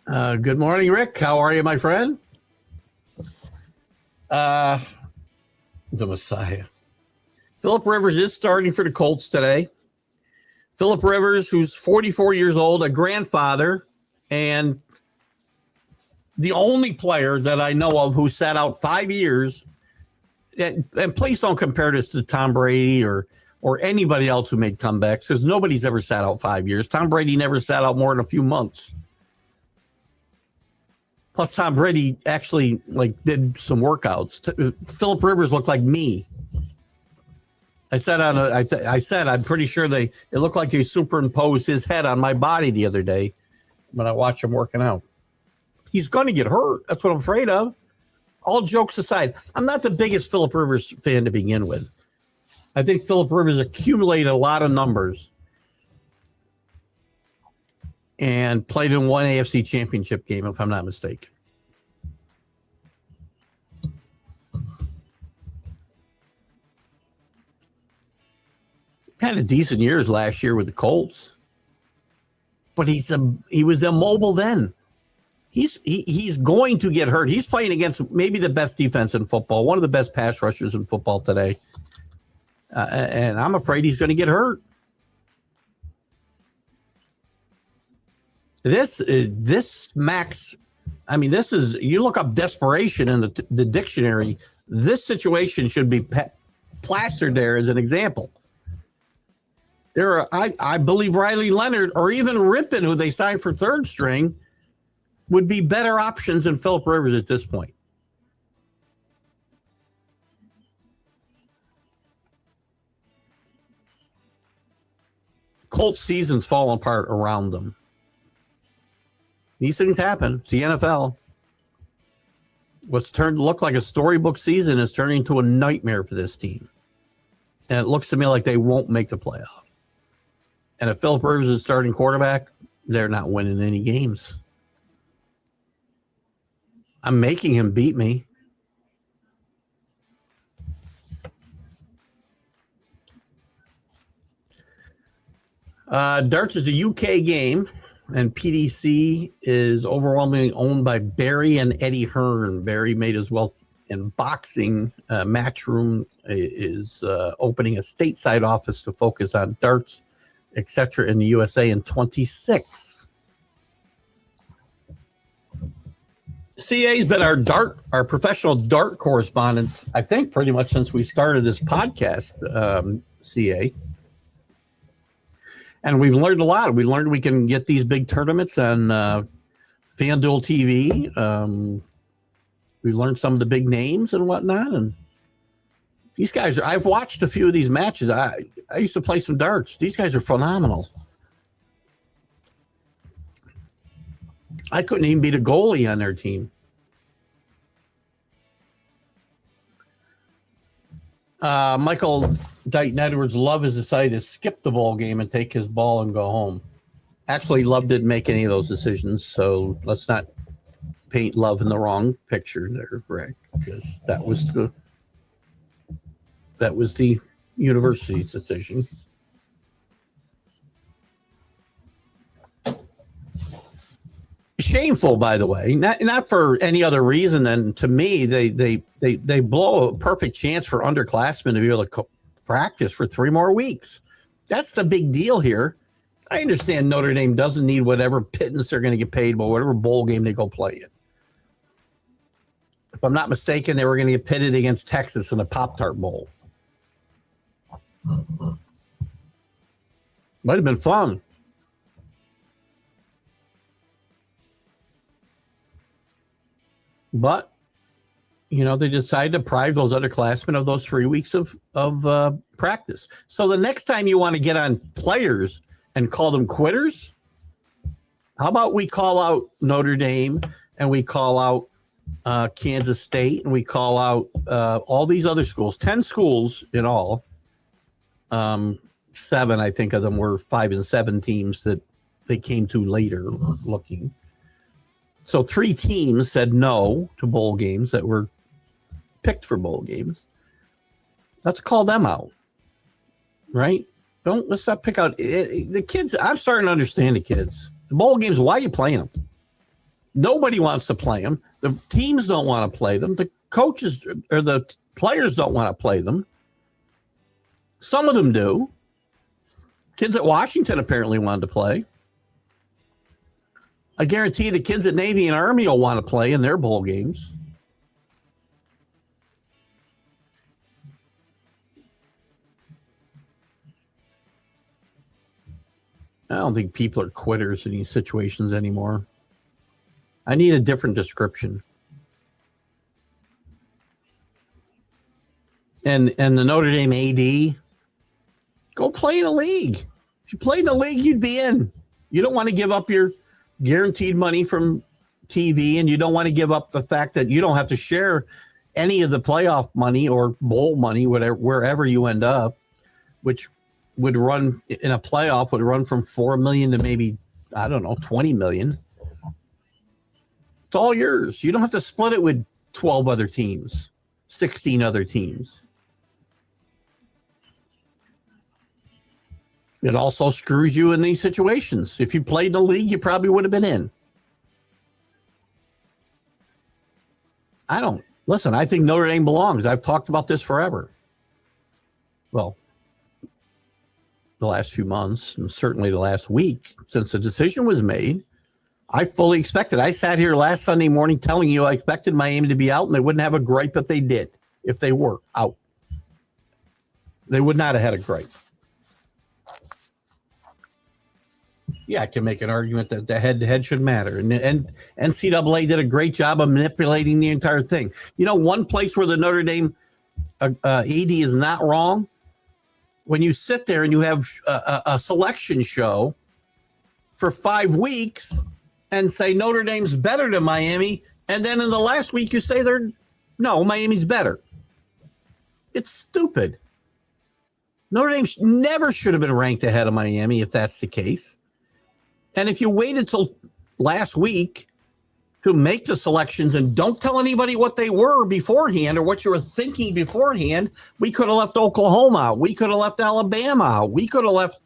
Good morning, Rick. How are you, my friend? The Messiah. Philip Rivers is starting for the Colts today. Philip Rivers, who's 44 years old, a grandfather, and the only player that I know of who sat out 5 years. And please don't compare this to Tom Brady or anybody else who made comebacks, because nobody's ever sat out 5 years. Tom Brady never sat out more than a few months. Plus, Tom Brady actually did some workouts. Philip Rivers looked like me. I said I'm pretty sure it looked like they superimposed his head on my body the other day when I watched him working out. He's going to get hurt. That's what I'm afraid of. All jokes aside, I'm not the biggest Philip Rivers fan to begin with. I think Philip Rivers accumulated a lot of numbers and played in one AFC championship game, if I'm not mistaken. Had a decent years last year with the Colts, but he was immobile then. He's going to get hurt. He's playing against maybe the best defense in football, one of the best pass rushers in football today, and I'm afraid he's going to get hurt. This Max, this is, you look up desperation in the dictionary. This situation should be plastered there as an example. I believe Riley Leonard or even Rippon, who they signed for third string, would be better options than Philip Rivers at this point. Colts season's falling apart around them. These things happen. It's the NFL. What's turned to look like a storybook season is turning into a nightmare for this team. And it looks to me like they won't make the playoff. And if Philip Rivers is starting quarterback, they're not winning any games. I'm making him beat me. Darts is a UK game, and PDC is overwhelmingly owned by Barry and Eddie Hearn. Barry made his wealth in boxing. Matchroom is opening a stateside office to focus on darts, etc. in the USA in 26. CA's been our professional dart correspondent, I think, pretty much since we started this podcast, CA. And we've learned a lot. We learned we can get these big tournaments on FanDuel TV. We learned some of the big names and whatnot. And these guys, I've watched a few of these matches. I used to play some darts. These guys are phenomenal. I couldn't even beat a goalie on their team. Michael Dighton Edwards' love is decided to skip the ball game and take his ball and go home. Actually, Love didn't make any of those decisions, so let's not paint Love in the wrong picture there, Greg, because that was the university's decision. Shameful, by the way, not for any other reason than, to me, they blow a perfect chance for underclassmen to be able to practice for 3 more weeks. That's the big deal here. I understand Notre Dame doesn't need whatever pittance they're going to get paid, but whatever bowl game they go play in. If I'm not mistaken, they were going to get pitted against Texas in the Pop-Tart Bowl. Might have been fun. But, they decided to deprive those underclassmen of those 3 weeks of practice. So the next time you want to get on players and call them quitters, how about we call out Notre Dame and we call out Kansas State and we call out all these other schools, 10 schools in all. 7, I think, of them were 5 and 7 teams that they came to later looking. So 3 teams said no to bowl games that were picked for bowl games. Let's call them out, right? Let's not pick out the kids. I'm starting to understand the kids. The bowl games, why are you playing them? Nobody wants to play them. The teams don't want to play them. The coaches or the players don't want to play them. Some of them do. Kids at Washington apparently wanted to play. I guarantee the kids at Navy and Army will want to play in their bowl games. I don't think people are quitters in these situations anymore. I need a different description. And the Notre Dame AD, go play in a league. If you played in a league, you'd be in. You don't want to give up your guaranteed money from TV, and you don't want to give up the fact that you don't have to share any of the playoff money or bowl money, whatever, wherever you end up, which would run in a playoff would run from $4 million to maybe, I don't know, $20 million. It's all yours. You don't have to split it with 12 other teams, 16 other teams. It also screws you in these situations. If you played in the league, you probably would have been in. I think Notre Dame belongs. I've talked about this forever. Well, the last few months, and certainly the last week, since the decision was made, I fully expected. I sat here last Sunday morning telling you I expected Miami to be out, and they wouldn't have a gripe if they did, if they were out. They would not have had a gripe. Yeah, I can make an argument that the head-to-head should matter. And NCAA did a great job of manipulating the entire thing. One place where the Notre Dame AD is not wrong, when you sit there and you have a selection show for 5 weeks and say Notre Dame's better than Miami, and then in the last week you say Miami's better. It's stupid. Notre Dame never should have been ranked ahead of Miami if that's the case. And if you waited till last week to make the selections and don't tell anybody what they were beforehand or what you were thinking beforehand, we could have left Oklahoma out. We could have left Alabama out. We could have left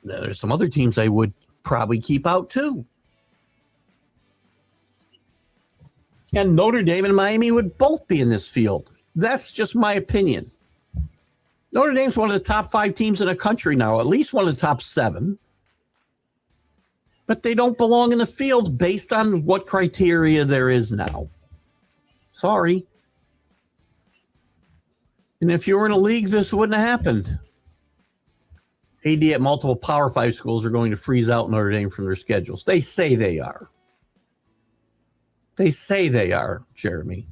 There's some other teams I would probably keep out too. And Notre Dame and Miami would both be in this field. That's just my opinion. Notre Dame's one of the top 5 teams in the country now, at least one of the top 7. But they don't belong in the field based on what criteria there is now. Sorry. And if you were in a league, this wouldn't have happened. AD at multiple Power 5 schools are going to freeze out Notre Dame from their schedules. They say they are. They say they are, Jeremy.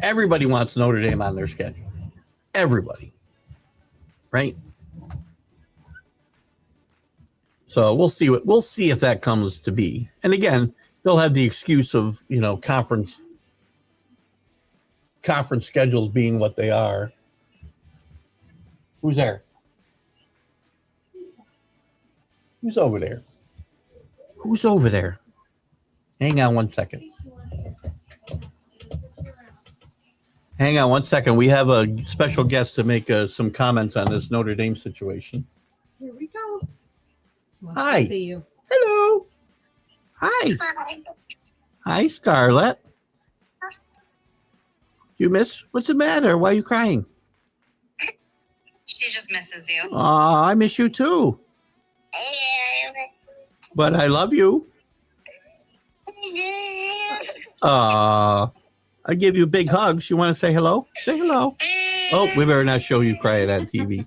Everybody wants Notre Dame on their schedule. Everybody. Right? So we'll see if that comes to be. And again, they'll have the excuse of, conference schedules being what they are. Who's there? Who's over there? Who's over there? Hang on one second. Hang on one second. We have a special guest to make some comments on this Notre Dame situation. Here we go. Hi. See you. Hello. Hi. Hi, Scarlett. You miss? What's the matter? Why are you crying? She just misses you. I miss you too. But I love you. I give you big hugs. You want to say hello? Say hello. Oh, we better not show you crying on TV.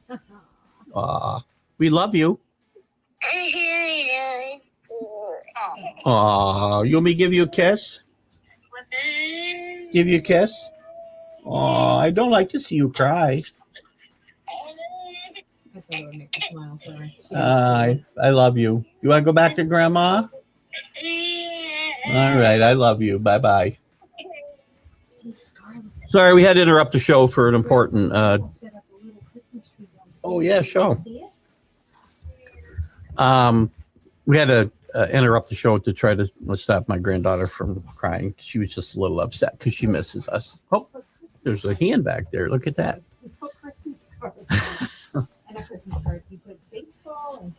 We love you. You want me to give you a kiss? Give you a kiss? I don't like to see you cry. I thought it would make me smile, sorry. I love you. You want to go back to Grandma? All right, I love you. Bye-bye. Sorry, we had to interrupt the show for an important... Oh, yeah, show. We had to interrupt the show to try to stop my granddaughter from crying. She was just a little upset because she misses us. Oh, there's a hand back there. Look at that.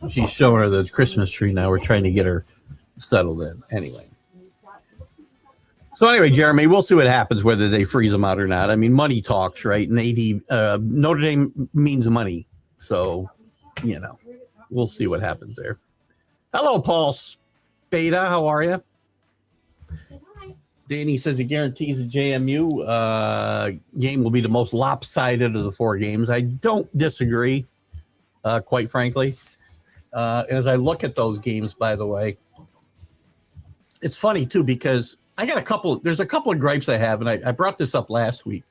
She's showing her the Christmas tree now. We're trying to get her settled in. Anyway. So anyway, Jeremy, we'll see what happens, whether they freeze them out or not. I mean, money talks, right? And Notre Dame means money. So, we'll see what happens there. Hello, Paul Spada. How are you? Danny says he guarantees the JMU game will be the most lopsided of the 4 games. I don't disagree, quite frankly. And as I look at those games, by the way, it's funny, too, because there's a couple of gripes I have, and I brought this up last week.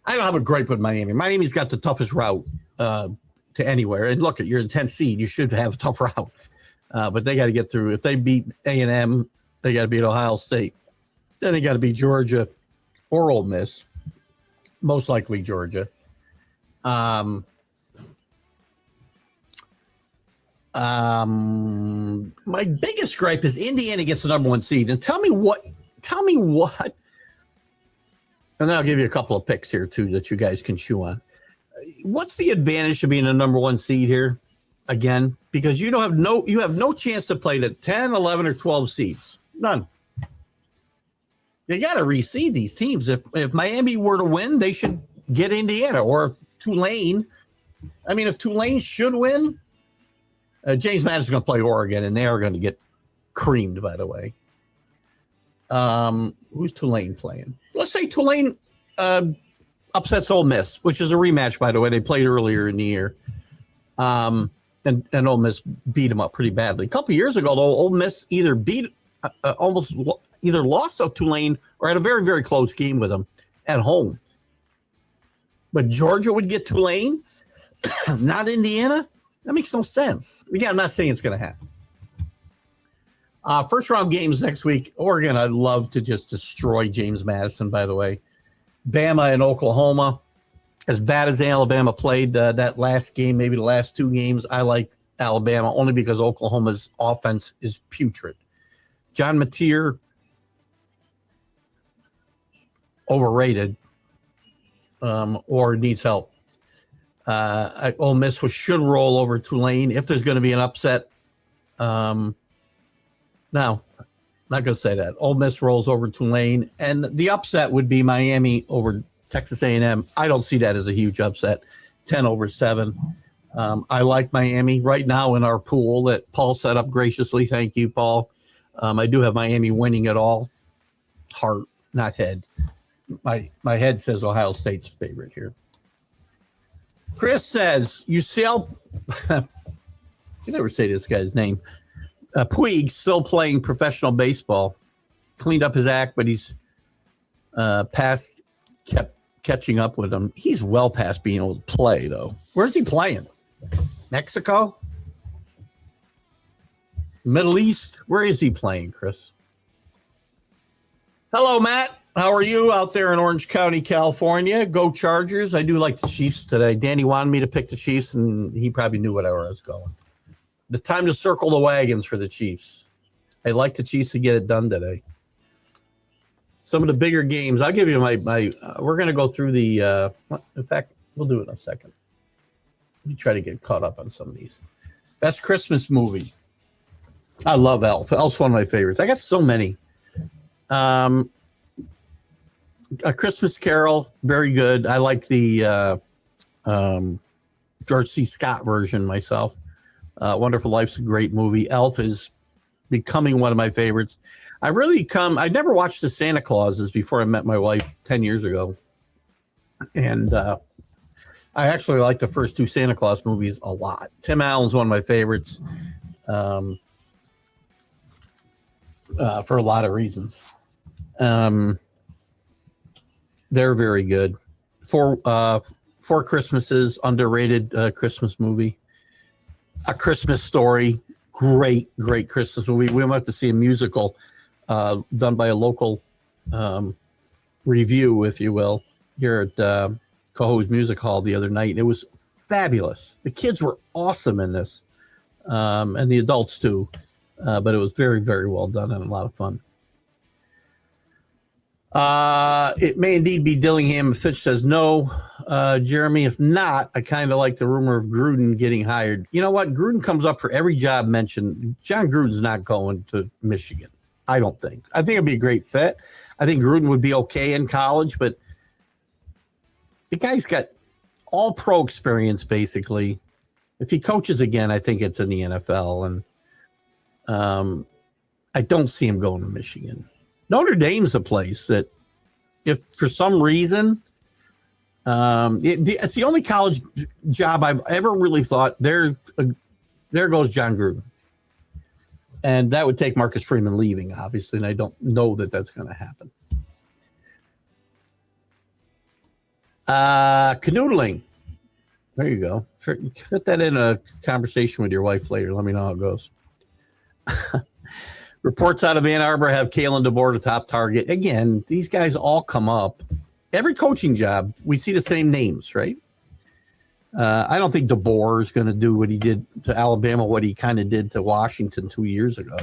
I don't have a gripe with Miami. Miami's got the toughest route to anywhere. And look, you're in 10th seed. You should have a tough route. But they got to get through. If they beat A&M, they got to beat Ohio State. Then they got to beat Georgia or Ole Miss. Most likely Georgia. My biggest gripe is Indiana gets the number 1 seed. And tell me what, and then I'll give you a couple of picks here too that you guys can chew on. What's the advantage of being a number 1 seed here? Again, because you have no chance to play the 10, 11, or 12 seeds. None. You got to reseed these teams. If Miami were to win, they should get Indiana, or if Tulane. I mean, if Tulane should win, James Madison's going to play Oregon, and they are going to get creamed, by the way. Who's Tulane playing? Let's say Tulane upsets Ole Miss, which is a rematch, by the way. They played earlier in the year. And Ole Miss beat them up pretty badly. A couple of years ago, though, Ole Miss either lost to Tulane or had a very, very close game with them at home. But Georgia would get Tulane, not Indiana? That makes no sense. Again, I'm not saying it's going to happen. First round games next week. Oregon, I'd love to just destroy James Madison, by the way. Bama and Oklahoma. As bad as Alabama played that last game, maybe the last 2 games, I like Alabama only because Oklahoma's offense is putrid. John Mateer, overrated or needs help. Ole Miss should roll over Tulane if there's going to be an upset. No, not going to say that. Ole Miss rolls over Tulane, and the upset would be Miami over Texas A&M. I don't see that as a huge upset. 10-7. I like Miami right now in our pool that Paul set up graciously. Thank you, Paul. I do have Miami winning it all. Heart, not head. My head says Ohio State's favorite here. Chris says, UCL, I can never say this guy's name. Puig still playing professional baseball. Cleaned up his act, but he's kept catching up with him. He's well past being able to play, though. Where's he playing? Mexico? Middle East? Where is he playing, Chris? Hello, Matt. How are you out there in Orange County, California? Go Chargers. I do like the Chiefs today. Danny wanted me to pick the Chiefs, and he probably knew where I was going. The time to circle the wagons for the Chiefs. I like the Chiefs to get it done today. Some of the bigger games. I'll give you my we're going to go through the in fact, we'll do it in a second. Let me try to get caught up on some of these. Best Christmas movie. I love Elf. Elf's one of my favorites. I got so many. A Christmas Carol, very good. I like the George C. Scott version myself. Wonderful Life's a great movie. Elf is becoming one of my favorites. I never watched the Santa Clauses before I met my wife 10 years ago. And I actually like the first two Santa Claus movies a lot. Tim Allen's one of my favorites for a lot of reasons. They're very good. Four Christmases, underrated Christmas movie. A Christmas Story, great Christmas movie. We went to see a musical done by a local review, if you will, here at Cohoes Music Hall the other night. It was fabulous. The kids were awesome in this, and the adults too. But it was very, very well done and a lot of fun. It may indeed be Dillingham. Fitch says no. Jeremy, if not, I kind of like the rumor of Gruden getting hired. You know what? Gruden comes up for every job mentioned. John Gruden's not going to Michigan. I don't think. I think it'd be a great fit. I think Gruden would be okay in college, but the guy's got all pro experience, basically. If he coaches again, I think it's in the NFL, and I don't see him going to Michigan. Notre Dame's a place that, if for some reason, it's the only college job I've ever really thought there goes John Gruden. And that would take Marcus Freeman leaving, obviously, and I don't know that that's going to happen. Canoodling. There you go. Fit that in a conversation with your wife later. Let me know how it goes. Reports out of Ann Arbor have Kalen DeBoer the top target. Again, these guys all come up. Every coaching job, we see the same names, right? I don't think DeBoer is going to do what he did to Alabama, what he kind of did to Washington 2 years ago.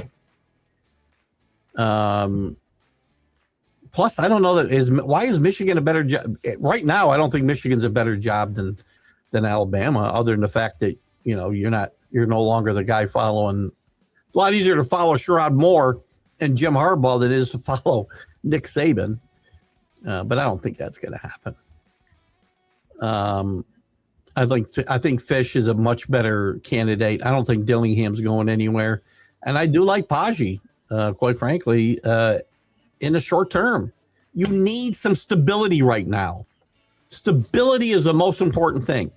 Plus, I don't know why is Michigan a better job right now? I don't think Michigan's a better job than Alabama, other than the fact that you're no longer the guy following. A lot easier to follow Sherrod Moore and Jim Harbaugh than it is to follow Nick Saban. But I don't think that's going to happen. I think Fish is a much better candidate. I don't think Dillingham's going anywhere. And I do like Paggi, quite frankly, in the short term. You need some stability right now. Stability is the most important thing.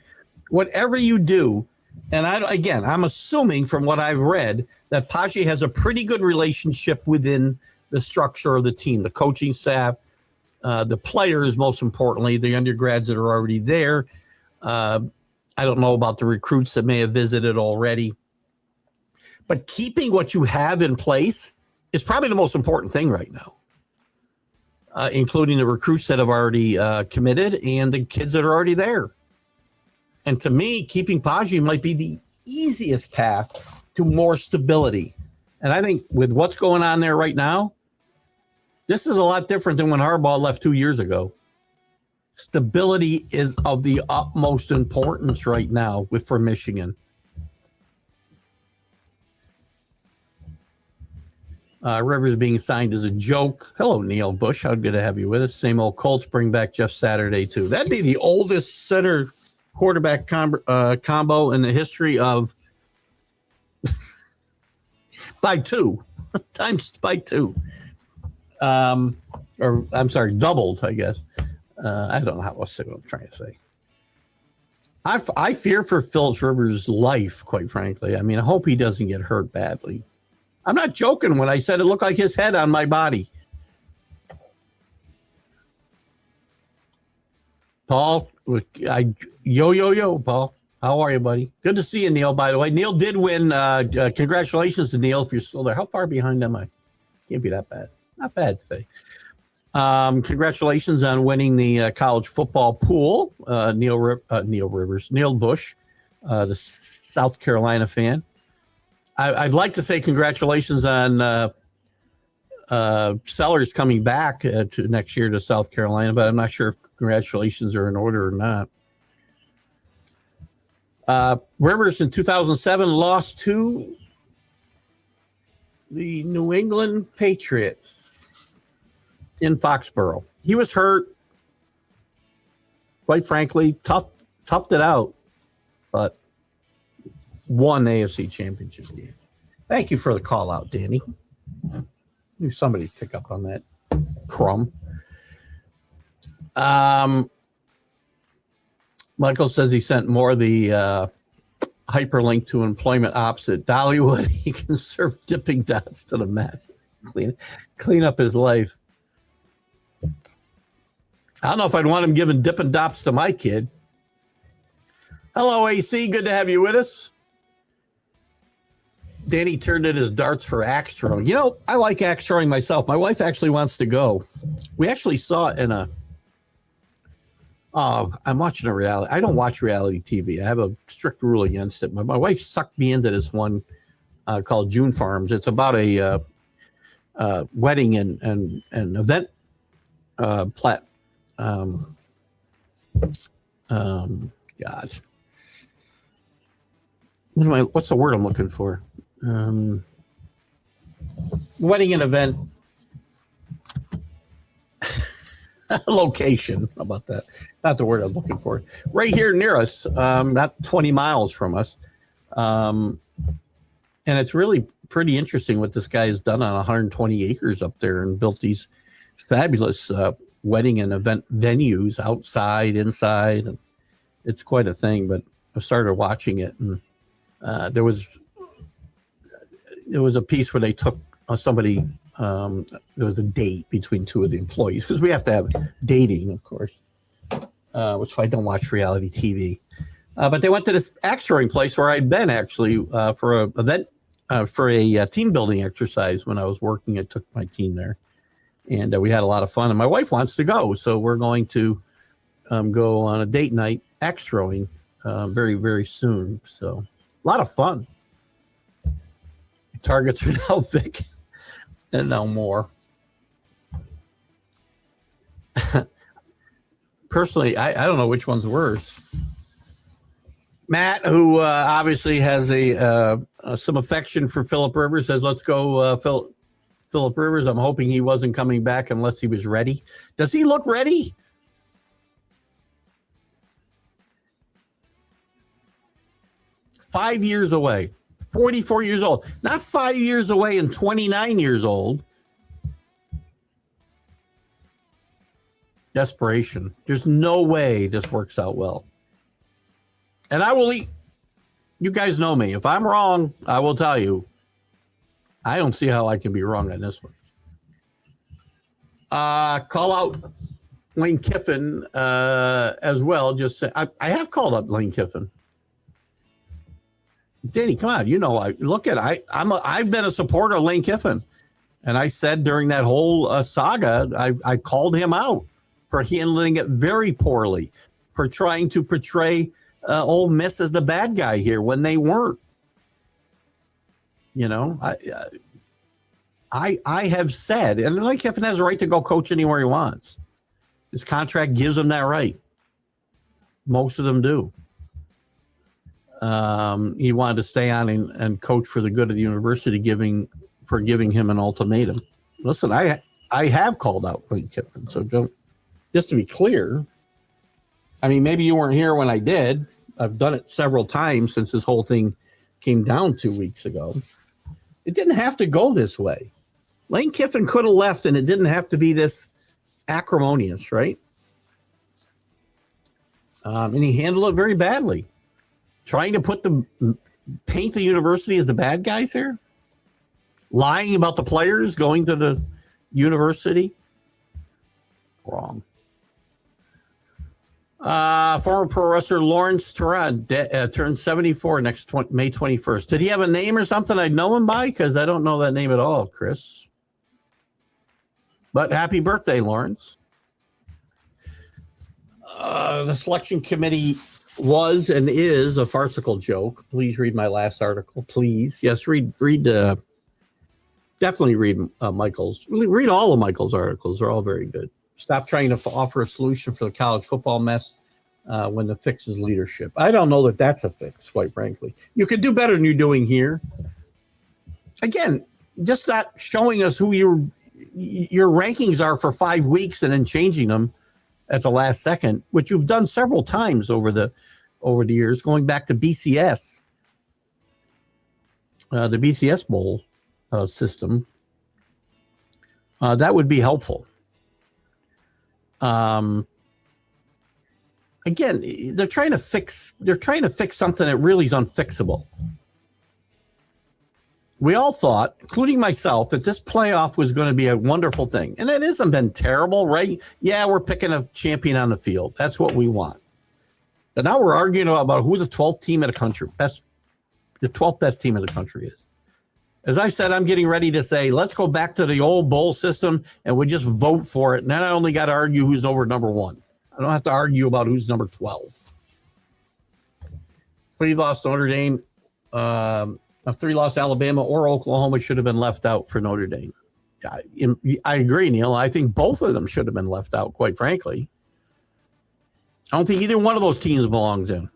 Whatever you do, and I'm assuming from what I've read that Paggi has a pretty good relationship within the structure of the team, the coaching staff, the players, most importantly, the undergrads that are already there. I don't know about the recruits that may have visited already. But keeping what you have in place is probably the most important thing right now, including the recruits that have already committed and the kids that are already there. And to me, keeping Paggi might be the easiest path to more stability. And I think with what's going on there right now, this is a lot different than when Harbaugh left 2 years ago. Stability is of the utmost importance right now for Michigan. Rivers being signed as a joke. Hello, Neil Bush. How good to have you with us. Same old Colts bring back Jeff Saturday, too. That'd be the oldest center quarterback combo in the history of by two times by two. Or I'm sorry, doubled, I guess. I don't know how to say what I'm trying to say. I fear for Phillips Rivers' life, quite frankly. I mean, I hope he doesn't get hurt badly. I'm not joking when I said it looked like his head on my body. Paul, yo, Paul. How are you, buddy? Good to see you, Neil, by the way. Neil did win. Congratulations to Neil if you're still there. How far behind am I? Can't be that bad. Not bad today. Congratulations on winning the college football pool. Neil Bush, the South Carolina fan. I'd like to say congratulations on Sellers coming back to next year to South Carolina, but I'm not sure if congratulations are in order or not. Rivers in 2007 lost to the New England Patriots in Foxborough. He was hurt. Quite frankly, toughed it out, but won the AFC Championship game. Thank you for the call out, Danny. Knew somebody pick up on that crumb. Michael says he sent more the hyperlink to employment ops at Dollywood. He can serve dipping dots to the masses. Clean up his life. I don't know if I'd want him giving dipping dots to my kid. Hello, AC. Good to have you with us. Danny turned in his darts for axe throwing. You know, I like axe throwing myself. My wife actually wants to go. We actually saw it in a I'm watching a reality. I don't watch reality TV. I have a strict rule against it. My wife sucked me into this one called June Farms. It's about a wedding and event God. What's the word I'm looking for? Wedding and event location. How about that? Not the word I'm looking for. Right here near us, not 20 miles from us. And it's really pretty interesting what this guy has done on 120 acres up there and built these fabulous wedding and event venues outside, inside. And it's quite a thing, but I started watching it, and there was a piece where they took somebody. There was a date between two of the employees because we have to have dating, of course. Which I don't watch reality TV, but they went to this axe throwing place where I'd been actually for a event for a team building exercise when I was working. I took my team there, and we had a lot of fun. And my wife wants to go, so we're going to go on a date night axe throwing very, very soon. So a lot of fun. Targets are now Vic and no more. Personally, I don't know which one's worse. Matt, who obviously has some affection for Phillip Rivers, says, let's go Phillip Rivers. I'm hoping he wasn't coming back unless he was ready. Does he look ready? $5 years away. 44 years old. Not 5 years away and 29 years old. Desperation. There's no way this works out well. And I will eat. You guys know me. If I'm wrong, I will tell you. I don't see how I can be wrong on this one. Call out Lane Kiffin as well. Just say, I have called up Lane Kiffin. Danny, come on. You know, I've been a supporter of Lane Kiffin. And I said during that whole saga, I called him out for handling it very poorly, for trying to portray Ole Miss as the bad guy here when they weren't. You know, I have said, and Lane Kiffin has a right to go coach anywhere he wants. His contract gives him that right. Most of them do. He wanted to stay on and coach for the good of the university, giving him an ultimatum. Listen, I have called out Lane Kiffin, so don't. Just to be clear, I mean, maybe you weren't here when I did. I've done it several times since this whole thing came down 2 weeks ago. It didn't have to go this way. Lane Kiffin could have left, and it didn't have to be this acrimonious, right? And he handled it very badly. Trying to paint the university as the bad guys here. Lying about the players going to the university. Wrong. Former pro wrestler Lawrence Turan turned 74 May 21st. Did he have a name or something I'd know him by? Because I don't know that name at all, Chris. But happy birthday, Lawrence. The selection committee was and is a farcical joke. Please read my last article. Please. Yes, definitely read Michael's. Read all of Michael's articles. They're all very good. Stop trying to offer a solution for the college football mess when the fix is leadership. I don't know that that's a fix, quite frankly. You could do better than you're doing here. Again, just not showing us who your rankings are for 5 weeks and then changing them at the last second, which you've done several times over the years, going back to BCS, the BCS bowl system. That would be helpful. Again, they're trying to fix something that really is unfixable. We all thought, including myself, that this playoff was going to be a wonderful thing. And it hasn't been terrible, right? Yeah, we're picking a champion on the field. That's what we want. But now we're arguing about who the 12th team in the country, the 12th best team in the country is. As I said, I'm getting ready to say, let's go back to the old bowl system and we just vote for it. And then I only got to argue who's over number 1. I don't have to argue about who's number 12. 3 lost Notre Dame. 3 lost Alabama or Oklahoma should have been left out for Notre Dame. I agree, Neil. I think both of them should have been left out, quite frankly. I don't think either one of those teams belongs in.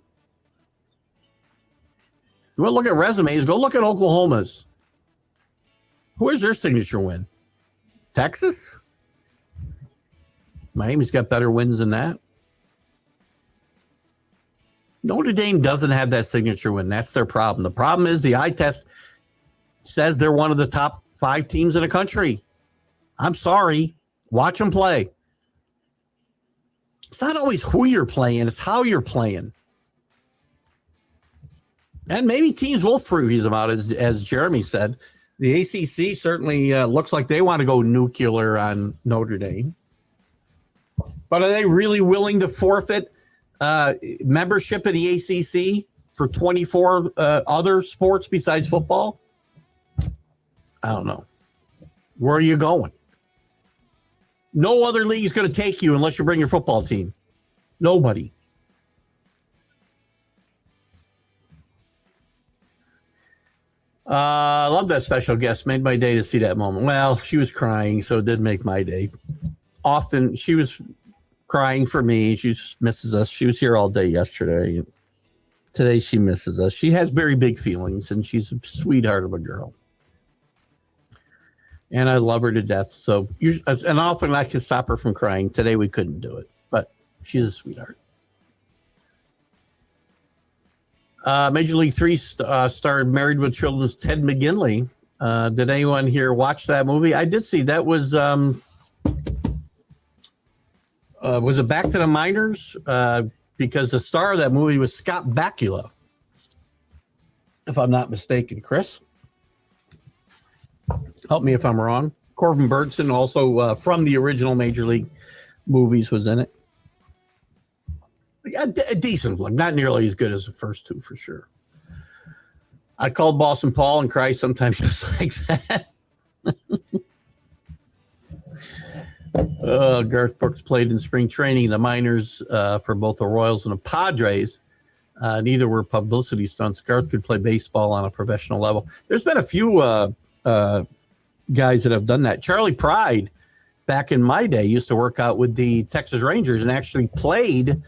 You want to look at resumes, go look at Oklahoma's. Where's their signature win? Texas? Miami's got better wins than that. Notre Dame doesn't have that signature win. That's their problem. The problem is the eye test says they're one of the top 5 teams in the country. I'm sorry. Watch them play. It's not always who you're playing. It's how you're playing. And maybe teams will freeze them out, as Jeremy said. The ACC certainly looks like they want to go nuclear on Notre Dame. But are they really willing to forfeit membership of the ACC for 24 other sports besides football? I don't know. Where are you going? No other league is going to take you unless you bring your football team. Nobody. I love that special guest. Made my day to see that moment. Well, she was crying, so it did make my day. Often she was crying for me. She just misses us. She was here all day yesterday. Today she misses us. She has very big feelings, and she's a sweetheart of a girl. And I love her to death. So, and often I can stop her from crying. Today we couldn't do it, but she's a sweetheart. Major League 3 star Married with Children's Ted McGinley. Did anyone here watch that movie? I did see that. Was it Back to the Minors? Because the star of that movie was Scott Bakula, if I'm not mistaken. Chris, help me if I'm wrong. Corbin Burnson, also from the original Major League movies, was in it. A decent flick, not nearly as good as the first 2 for sure. I called Boston Paul and cry sometimes just like that. Garth Brooks played in spring training, the minors for both the Royals and the Padres. Neither were publicity stunts. Garth could play baseball on a professional level. There's been a few guys that have done that. Charlie Pride back in my day, used to work out with the Texas Rangers and actually played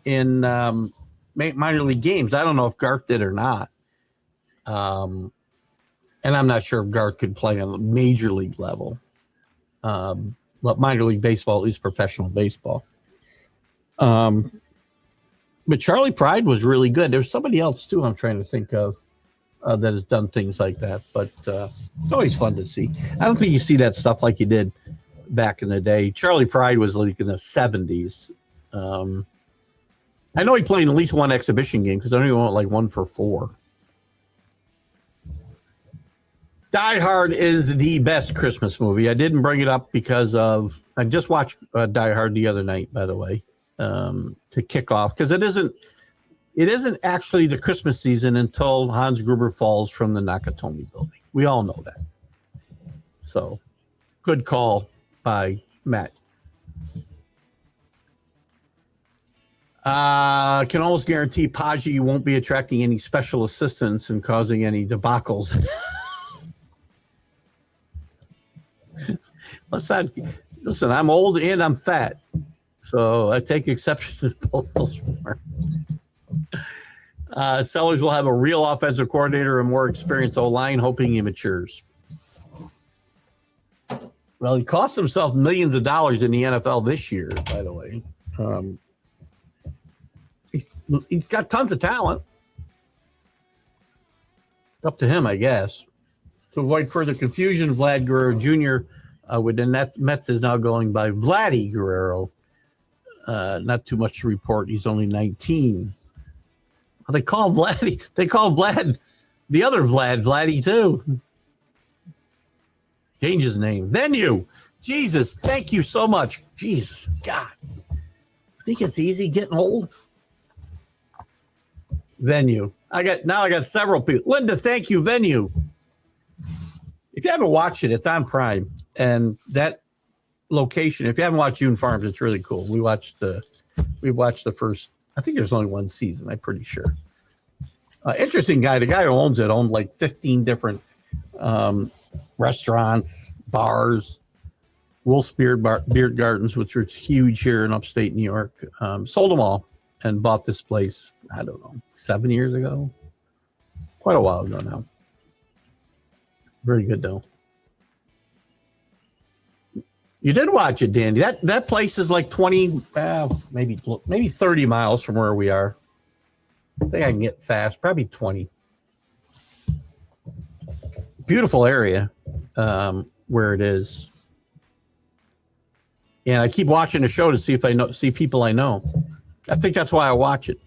in minor league games. I don't know if Garth did or not. And I'm not sure if Garth could play on a major league level. But minor league baseball, at least professional baseball. But Charlie Pride was really good. There's somebody else, too, I'm trying to think of that has done things like that. But it's always fun to see. I don't think you see that stuff like you did back in the day. Charlie Pride was like in the 70s. I know he played at least one exhibition game because I know he went like 1 for 4. Die Hard is the best Christmas movie. I didn't bring it up because I just watched Die Hard the other night, by the way, to kick off, because it isn't actually the Christmas season until Hans Gruber falls from the Nakatomi building. We all know that. So, good call by Matt. Can almost guarantee Paji won't be attracting any special assistants and causing any debacles. Listen, I'm old and I'm fat, so I take exception to both those remarks. Sellers will have a real offensive coordinator and more experienced O-line, hoping he matures. Well, he cost himself millions of dollars in the NFL this year, by the way. He's got tons of talent. It's up to him, I guess. To avoid further confusion, Vlad Guerrero Jr. With the Mets is now going by Vladdy Guerrero. Not too much to report. He's only 19. Well, they call Vlad the other Vladdy too. Change his name. Venue. Jesus, thank you so much. Jesus, God. I think it's easy getting old. Venue. I got several people. Linda, thank you. Venue. If you haven't watched it, it's on Prime. And that location, if you haven't watched June Farms, it's really cool. We watched the first, I think there's only one season, I'm pretty sure. Interesting guy. The guy who owns it owned like 15 different restaurants, bars, Wolf's Beard Gardens, which was huge here in upstate New York. Sold them all and bought this place, I don't know, 7 years ago. Quite a while ago now. Very good, though. You did watch it, Dandy. That place is like 20, maybe 30 miles from where we are. I think I can get fast, probably 20. Beautiful area where it is. And I keep watching the show to see if see people I know. I think that's why I watch it.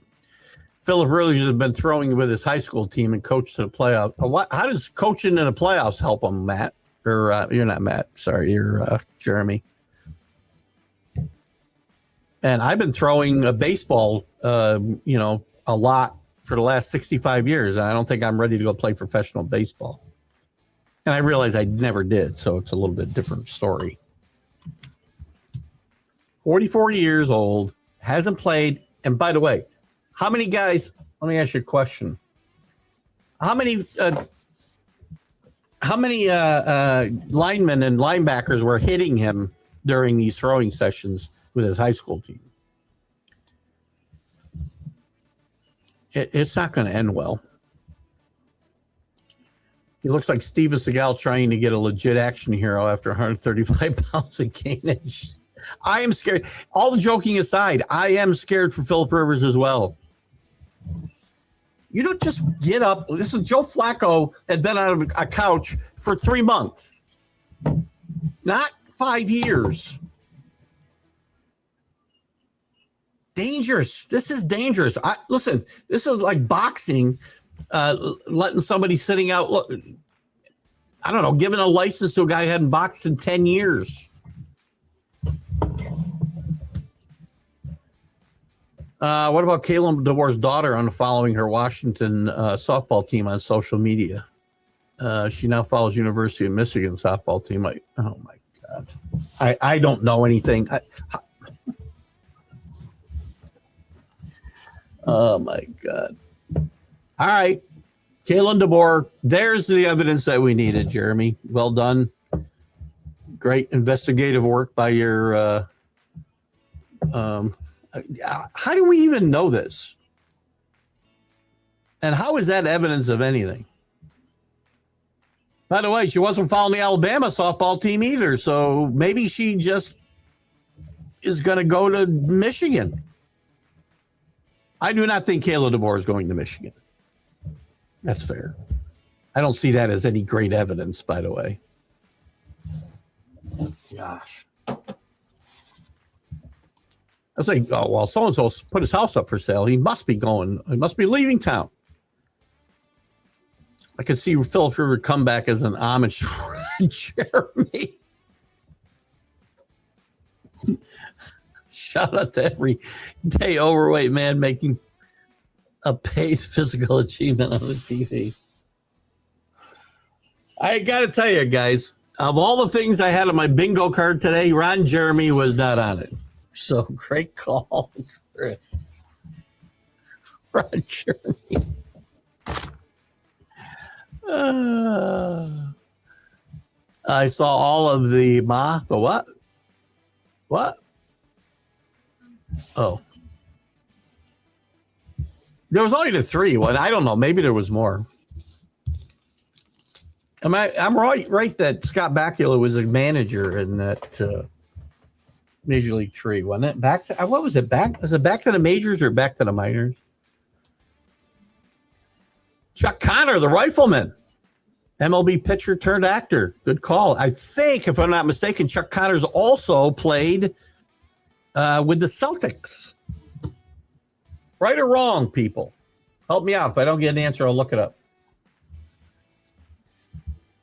Philip Rivers has been throwing with his high school team and coached to the playoffs. How does coaching in the playoffs help him, Matt? Or you're not Matt. Sorry, you're Jeremy. And I've been throwing a baseball, a lot for the last 65 years. And I don't think I'm ready to go play professional baseball. And I realize I never did, so it's a little bit different story. 44 years old, hasn't played. And by the way, how many guys, let me ask you a question. How many linemen and linebackers were hitting him during these throwing sessions with his high school team? It's not going to end well. He looks like Steven Seagal trying to get a legit action hero after 135 pounds of gainage. I am scared. All the joking aside, I am scared for Philip Rivers as well. You don't just get up. This is Joe Flacco had been on a couch for 3 months, not 5 years. Dangerous. This is dangerous. Listen, this is like boxing, letting somebody sitting out, I don't know, giving a license to a guy who hadn't boxed in 10 years. What about Kayla DeBoer's daughter following her Washington softball team on social media? She now follows University of Michigan softball team. Oh my God. I don't know anything. Oh my God. All right. Kayla DeBoer, there's the evidence that we needed, Jeremy. Well done. great investigative work by your. How do we even know this? And how is that evidence of anything? By the way, she wasn't following the Alabama softball team either, so maybe she just is going to go to Michigan. I do not think Kayla DeBoer is going to Michigan. That's fair. I don't see that as any great evidence, by the way. Gosh. I was like, oh, well, so-and-so put his house up for sale. He must be going. He must be leaving town. I could see Philip Rivers come back as an homage to Jeremy. Shout out to every day overweight man making a paid physical achievement on the TV. I got to tell you, guys, of all the things I had on my bingo card today, Ron Jeremy was not on it. So great call, Chris. Ron Jeremy. I saw all of the what? What? Oh. There was only the three. Well, I don't know. Maybe there was more. I'm right that Scott Bakula was a manager in that Major League 3, wasn't it? Back to what was it? Was it back to the majors or back to the minors? Chuck Connor, the rifleman, MLB pitcher turned actor. Good call. I think, if I'm not mistaken, Chuck Connors also played with the Celtics. Right or wrong, people? Help me out. If I don't get an answer, I'll look it up.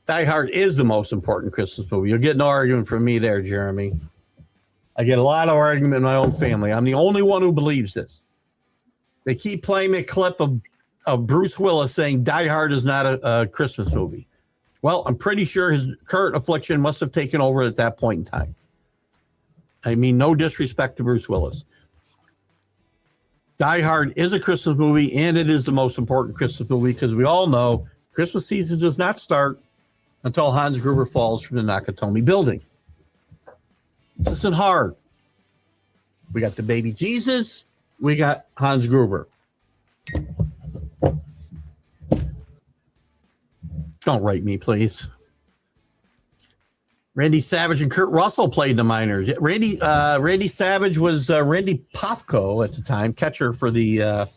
Die Hard is the most important Christmas movie. You'll get no argument from me there, Jeremy. I get a lot of argument in my own family. I'm the only one who believes this. They keep playing a clip of Bruce Willis saying Die Hard is not a Christmas movie. Well, I'm pretty sure his current affliction must have taken over at that point in time. I mean, no disrespect to Bruce Willis. Die Hard is a Christmas movie, and it is the most important Christmas movie because we all know Christmas season does not start until Hans Gruber falls from the Nakatomi building. This isn't hard. We got the baby Jesus. We got Hans Gruber. Don't write me, please. Randy Savage and Kurt Russell played the minors. Randy Savage was Randy Pofko at the time, catcher for the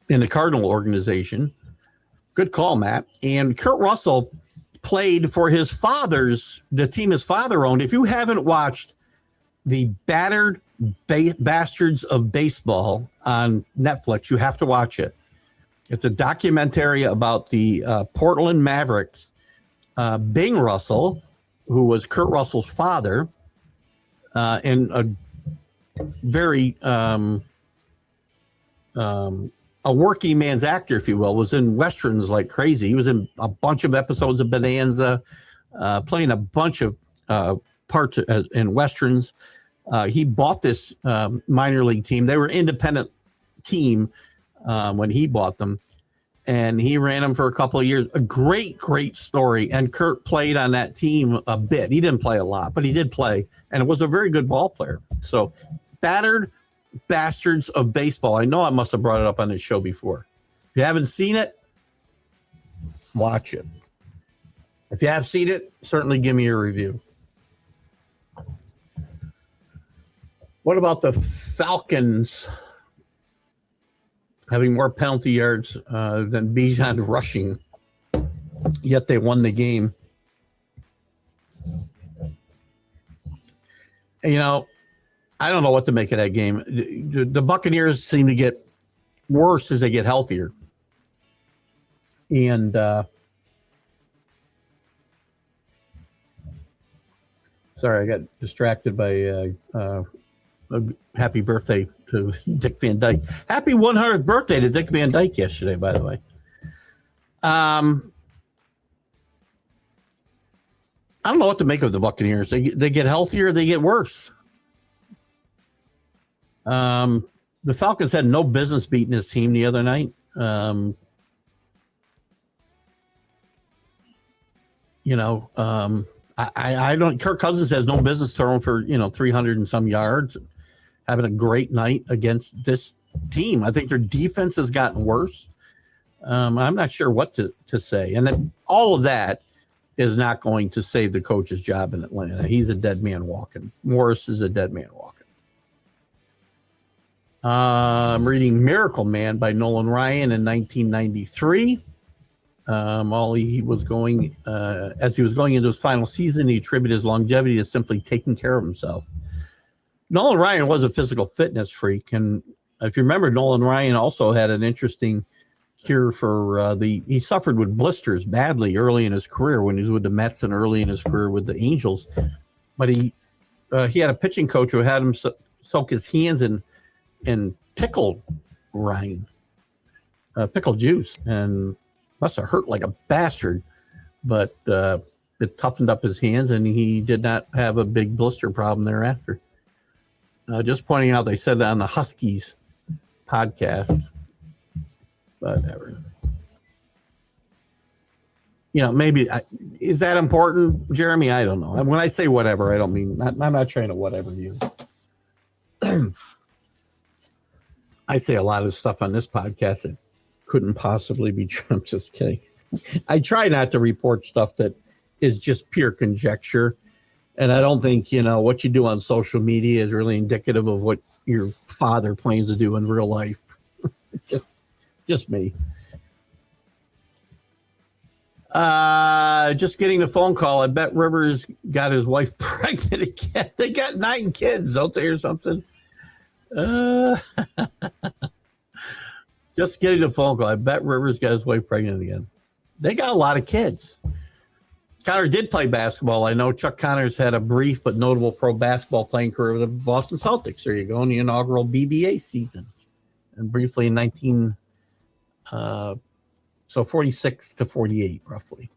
in the Cardinal organization. Good call, Matt. And Kurt Russell played for the team his father owned. If you haven't watched the Battered Bastards of Baseball on Netflix, you have to watch it. It's a documentary about the Portland Mavericks. Bing Russell, who was Kurt Russell's father, and a very a working man's actor, if you will, was in Westerns like crazy. He was in a bunch of episodes of Bonanza, playing a bunch of parts in Westerns. He bought this minor league team. They were an independent team when he bought them, and he ran them for a couple of years. A great story. And Kurt played on that team a bit. He didn't play a lot, but he did play, and was a very good ball player. So, Battered Bastards of Baseball. I know I must have brought it up on this show before. If you haven't seen it, watch it. If you have seen it, certainly give me a review. What about the Falcons having more penalty yards than Bijan rushing, yet they won the game? You know, I don't know what to make of that game. The Buccaneers seem to get worse as they get healthier. And sorry, I got distracted by a happy birthday to Dick Van Dyke. Happy 100th birthday to Dick Van Dyke yesterday, by the way. I don't know what to make of the Buccaneers. They get healthier, they get worse. The Falcons had no business beating this team the other night. I don't. Kirk Cousins has no business throwing for 300 and some yards, having a great night against this team. I think their defense has gotten worse. I'm not sure what to say, and then all of that is not going to save the coach's job in Atlanta. He's a dead man walking. Morris is a dead man walking. I'm reading Miracle Man by Nolan Ryan in 1993. He was going as he was going into his final season, he attributed his longevity to simply taking care of himself. Nolan Ryan was a physical fitness freak, and if you remember, Nolan Ryan also had an interesting cure for he suffered with blisters badly early in his career when he was with the Mets and early in his career with the Angels. But he had a pitching coach who had him soak his hands in pickle rind, pickle juice, and must have hurt like a bastard. But it toughened up his hands, and he did not have a big blister problem thereafter. Just pointing out, they said that on the Huskies podcast. Whatever. Maybe is that important, Jeremy? I don't know. When I say whatever, I don't mean I'm not trying to whatever you. I say a lot of stuff on this podcast that couldn't possibly be true. I'm just kidding. I try not to report stuff that is just pure conjecture, and I don't think what you do on social media is really indicative of what your father plans to do in real life. Just me. Just getting the phone call. I bet Rivers got his wife pregnant again. They got 9 kids. Don't they, or something? Just getting the phone call. I bet Rivers got his wife pregnant again. They got a lot of kids. Connor did play basketball. I know Chuck Connors had a brief but notable pro basketball playing career with the Boston Celtics. There you go, in the inaugural BBA season. And briefly in 46 to 48, roughly.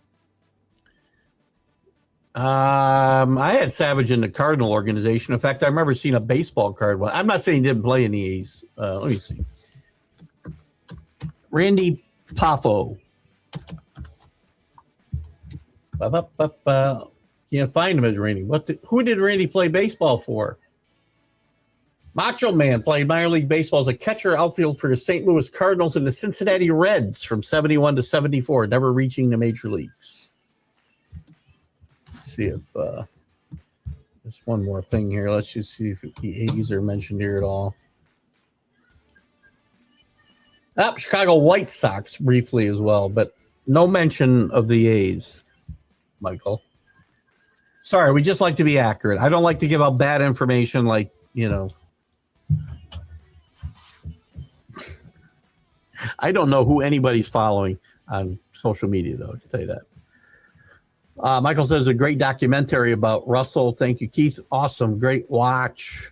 I had Savage in the Cardinal organization. In fact, I remember seeing a baseball card. I'm not saying he didn't play in the A's. Let me see. Randy Poffo. Can't find him as Randy. Who did Randy play baseball for? Macho Man played minor league baseball as a catcher outfield for the St. Louis Cardinals and the Cincinnati Reds from 71 to 74, never reaching the major leagues. Let's see if there's one more thing here. Let's just see if the A's are mentioned here at all. Chicago White Sox briefly as well, but no mention of the A's, Michael. Sorry, we just like to be accurate. I don't like to give out bad information like, I don't know who anybody's following on social media, though, to tell you that. Michael says a great documentary about Russell. Thank you, Keith. Awesome. Great watch.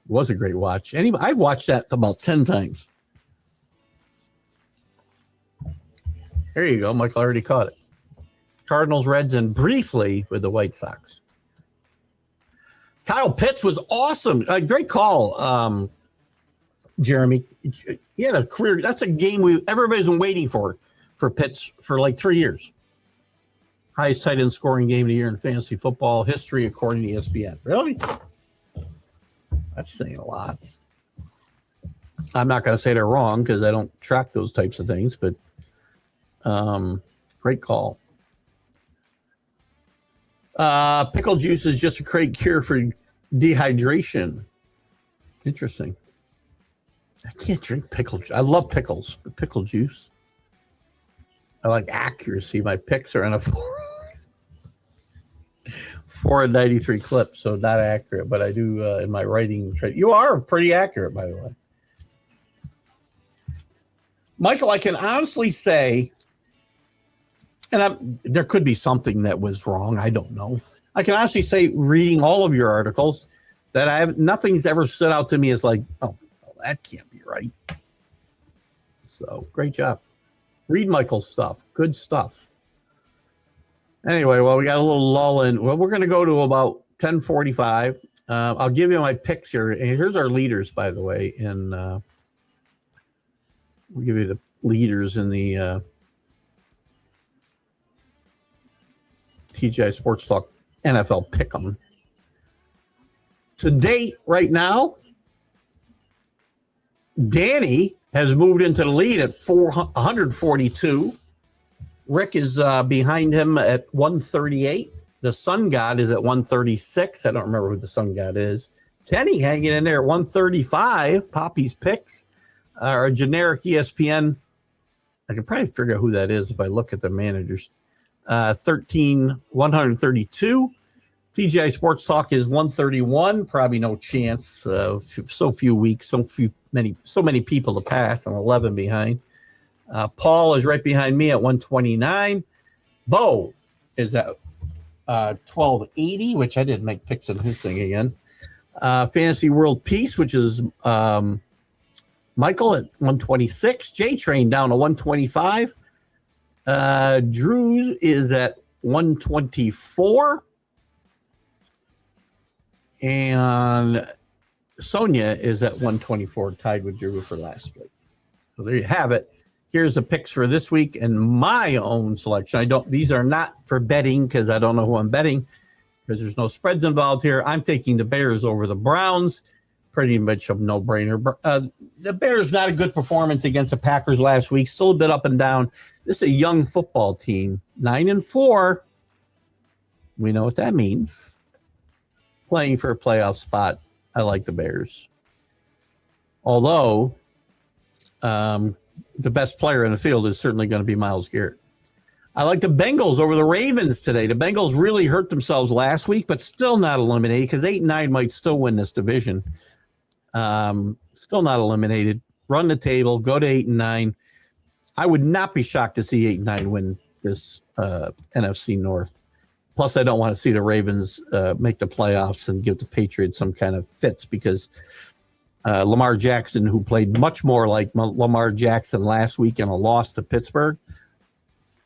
It was a great watch. I've watched that about 10 times. There you go. Michael already caught it. Cardinals, Reds, and briefly with the White Sox. Kyle Pitts was awesome. Great call, Jeremy. He had a career. That's a game everybody's been waiting for Pitts for like 3 years. Highest tight end scoring game of the year in fantasy football history, according to ESPN. Really? That's saying a lot. I'm not going to say they're wrong because I don't track those types of things, but great call. Pickle juice is just a great cure for dehydration. Interesting. I can't drink pickle juice. I love pickles, but pickle juice. I like accuracy. My picks are on a 493 clip, so not accurate, but I do in my writing. You are pretty accurate, by the way. Michael, I can honestly say, and there could be something that was wrong. I don't know. I can honestly say, reading all of your articles, that nothing's ever stood out to me as like, oh, that can't be right. So great job. Read Michael's stuff. Good stuff. Anyway, well, we got a little lull in. Well, we're going to go to about 10:45. I'll give you my picks here. And here's our leaders, by the way. And we'll give you the leaders in the TGI Sports Talk NFL Pick'em. To date, right now, Danny has moved into the lead at 142. Rick is behind him at 138. The Sun God is at 136. I don't remember who the Sun God is. Kenny hanging in there at 135. Poppy's picks are a generic ESPN. I can probably figure out who that is if I look at the managers. 132. TGI Sports Talk is 131. Probably no chance. So few weeks, so many people to pass. I'm 11 behind. Paul is right behind me at 129. Bo is at 1280, which I didn't make picks on his thing again. Fantasy World Peace, which is Michael at 126. J Train down to 125. Drew is at 124. And Sonia is at 124, tied with Drew for last place. So there you have it. Here's the picks for this week and my own selection. These are not for betting because I don't know who I'm betting because there's no spreads involved here. I'm taking the Bears over the Browns. Pretty much a no-brainer. The Bears not a good performance against the Packers last week. Still a bit up and down. This is a young football team. 9-4. We know what that means. Playing for a playoff spot. I like the Bears. Although the best player in the field is certainly going to be Myles Garrett. I like the Bengals over the Ravens today. The Bengals really hurt themselves last week, but still not eliminated because 8-9 might still win this division. Still not eliminated. Run the table. Go to 8-9. I would not be shocked to see 8-9 win this NFC North. Plus, I don't want to see the Ravens make the playoffs and give the Patriots some kind of fits because Lamar Jackson, who played much more like Lamar Jackson last week in a loss to Pittsburgh,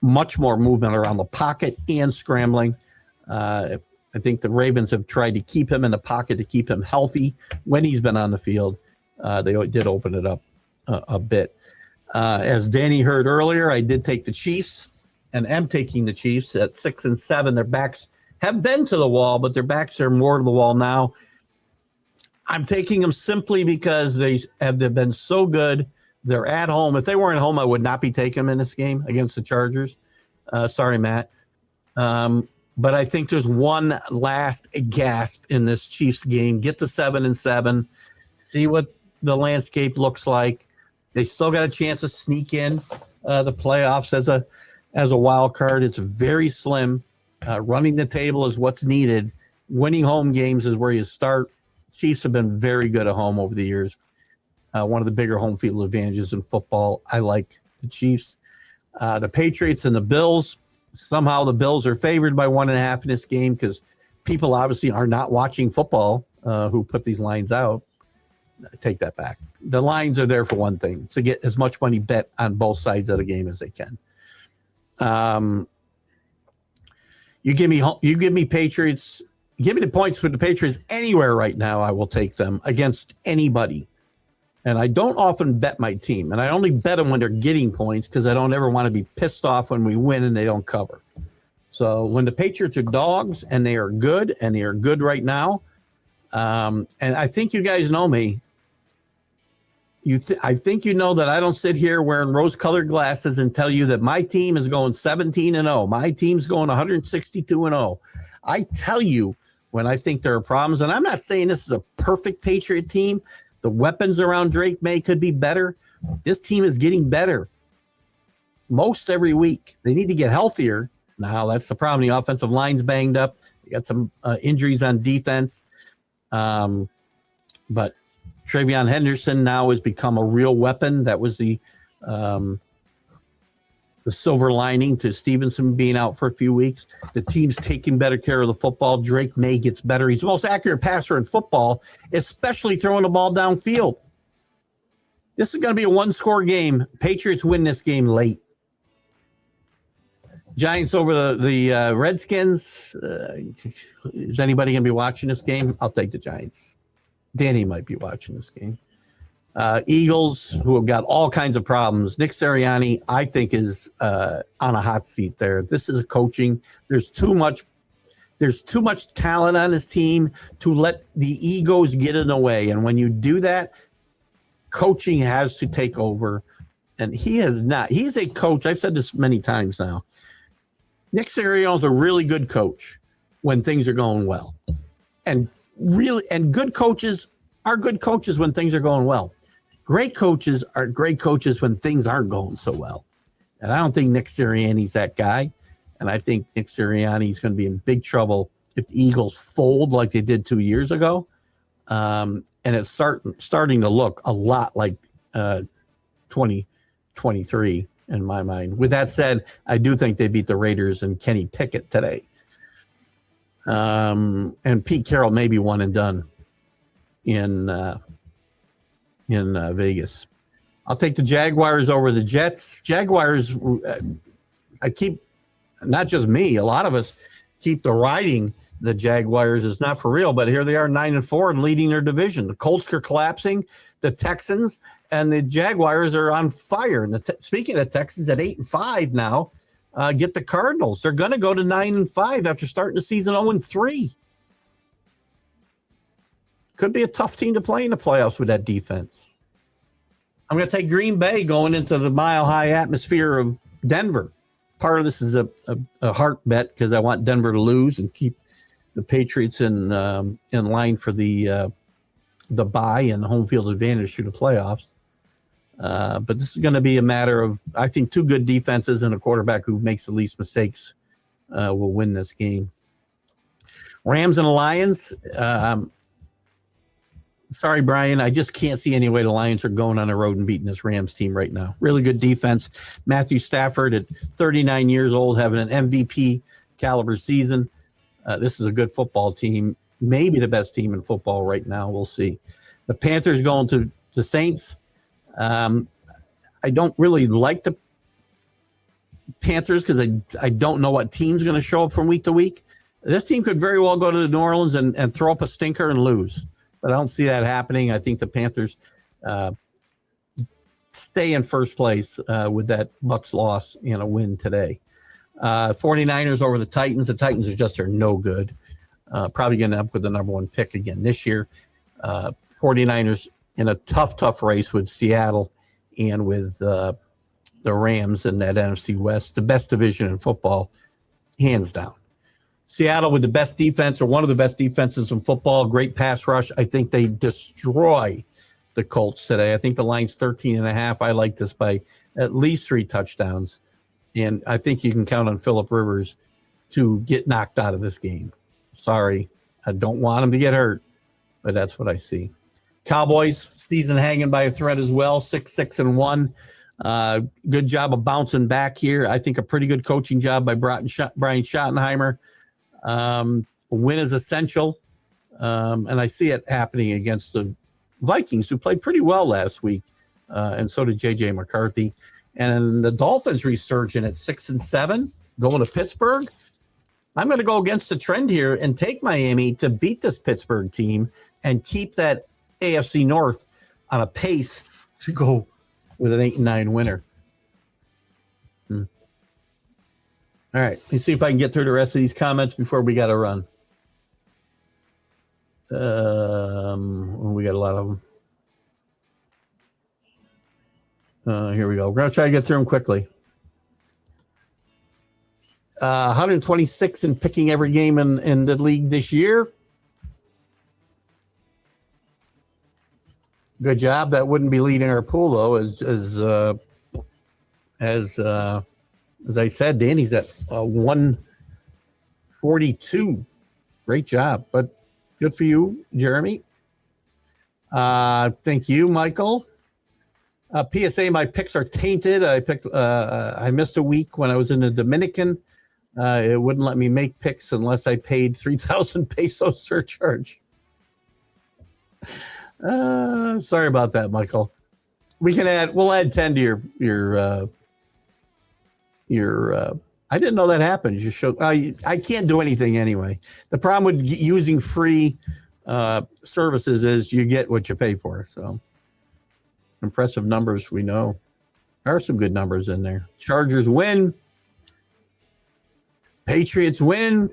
much more movement around the pocket and scrambling. I think the Ravens have tried to keep him in the pocket to keep him healthy when he's been on the field. They did open it up a bit. As Danny heard earlier, I did take the Chiefs. And am taking the Chiefs at 6-7. Their backs have been to the wall, but their backs are more to the wall now. I'm taking them simply because they've been so good. They're at home. If they weren't at home, I would not be taking them in this game against the Chargers. Sorry, Matt. But I think there's one last gasp in this Chiefs game. Get to 7-7. See what the landscape looks like. They still got a chance to sneak in the playoffs as a wild card. It's very slim. Running the table is what's needed. Winning home games is where you start. Chiefs have been very good at home over the years. One of the bigger home field advantages in football. I like the Chiefs. The Patriots and the Bills. Somehow the Bills are favored by 1.5 in this game because people obviously are not watching football who put these lines out. I take that back. The lines are there for one thing, to get as much money bet on both sides of the game as they can. You give me Patriots, give me the points for the Patriots anywhere right now. I will take them against anybody. And I don't often bet my team, and I only bet them when they're getting points because I don't ever want to be pissed off when we win and they don't cover. So when the Patriots are dogs and they are good right now, and I think you guys know me. I think you know that I don't sit here wearing rose-colored glasses and tell you that my team is going 17-0. My team's going 162-0. I tell you when I think there are problems, and I'm not saying this is a perfect Patriot team. The weapons around Drake May could be better. This team is getting better most every week. They need to get healthier. Now, that's the problem. The offensive line's banged up. They got some injuries on defense. But Travion Henderson now has become a real weapon. That was the silver lining to Stevenson being out for a few weeks. The team's taking better care of the football. Drake May gets better. He's the most accurate passer in football, especially throwing the ball downfield. This is going to be a one-score game. Patriots win this game late. Giants over the Redskins. Is anybody going to be watching this game? I'll take the Giants. Danny might be watching this game. Eagles, who have got all kinds of problems. Nick Sirianni, I think, is on a hot seat there. This is a coaching. There's too much talent on his team to let the egos get in the way. And when you do that, coaching has to take over. And he has not. He's a coach. I've said this many times now. Nick Sirianni is a really good coach when things are going well. And good coaches are good coaches when things are going well. Great coaches are great coaches when things aren't going so well. And I don't think Nick Sirianni's that guy. And I think Nick Sirianni is going to be in big trouble if the Eagles fold like they did 2 years ago. And it's starting to look a lot like 2023 in my mind. With that said, I do think they beat the Raiders and Kenny Pickett today. And Pete Carroll may be one and done in Vegas. I'll take the Jaguars over the Jets. Jaguars, not just me, a lot of us keep riding the Jaguars. It's not for real, but here they are 9-4 and leading their division. The Colts are collapsing, the Texans and the Jaguars are on fire. And speaking of Texans at 8-5 now, get the Cardinals. They're going to go to 9-5 after starting the season 0-3. Could be a tough team to play in the playoffs with that defense. I'm going to take Green Bay going into the mile-high atmosphere of Denver. Part of this is a heart bet because I want Denver to lose and keep the Patriots in line for the bye and home field advantage through the playoffs. But this is going to be a matter of, I think, two good defenses and a quarterback who makes the least mistakes will win this game. Rams and the Lions. Sorry, Brian. I just can't see any way the Lions are going on the road and beating this Rams team right now. Really good defense. Matthew Stafford at 39 years old having an MVP caliber season. This is a good football team. Maybe the best team in football right now. We'll see. The Panthers going to the Saints. I don't really like the Panthers because I don't know what team's going to show up from week to week. This team could very well go to New Orleans and throw up a stinker and lose. But I don't see that happening. I think the Panthers stay in first place with that Bucs loss and a win today. 49ers over the Titans. The Titans are no good. Probably going to end up with the number one pick again this year. 49ers in a tough race with Seattle and with the Rams in that NFC West. The best division in football, hands down. Seattle with the best defense or one of the best defenses in football, great pass rush. I think they destroy the Colts today. I think the line's 13.5. I like this by at least 3 touchdowns. And I think you can count on Phillip Rivers to get knocked out of this game. Sorry, I don't want him to get hurt, but that's what I see. Cowboys, season hanging by a thread as well, 6-1. Good job of bouncing back here. I think a pretty good coaching job by Brian Schottenheimer. A win is essential, and I see it happening against the Vikings, who played pretty well last week, and so did J.J. McCarthy. And the Dolphins resurging at 6-7, going to Pittsburgh. I'm going to go against the trend here and take Miami to beat this Pittsburgh team and keep that AFC North on a pace to go with an 8-9 winner. All right, let's see if I can get through the rest of these comments before we got to run. We got a lot of them. Here we go. We're going to try to get through them quickly. 126 in picking every game in the league this year. Good job. That wouldn't be leading our pool, though, as I said, Danny's at 142. Great job, but good for you, Jeremy. Thank you, Michael. PSA, my picks are tainted. I missed a week when I was in the Dominican. It wouldn't let me make picks unless I paid 3,000 peso surcharge. Sorry about that, Michael. We'll add 10 to your I didn't know that happened. You showed I can't do anything anyway. The problem with using free services is you get what you pay for. So Impressive numbers, we know. There are some good numbers in there. Chargers win. Patriots win.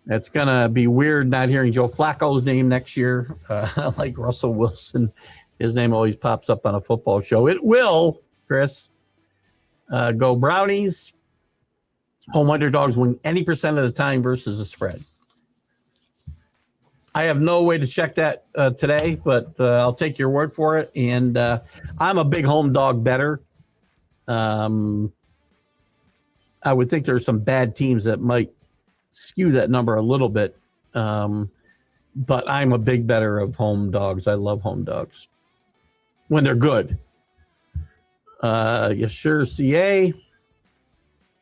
It's going to be weird not hearing Joe Flacco's name next year. Like Russell Wilson. His name always pops up on a football show. It will, Chris. Go Brownies. Home underdogs win any percent of the time versus the spread. I have no way to check that today, but I'll take your word for it. And I'm a big home dog bettor. I would think there's some bad teams that might skew that number a little bit. But I'm a big bettor of home dogs. I love home dogs when they're good. Yes, sure, CA.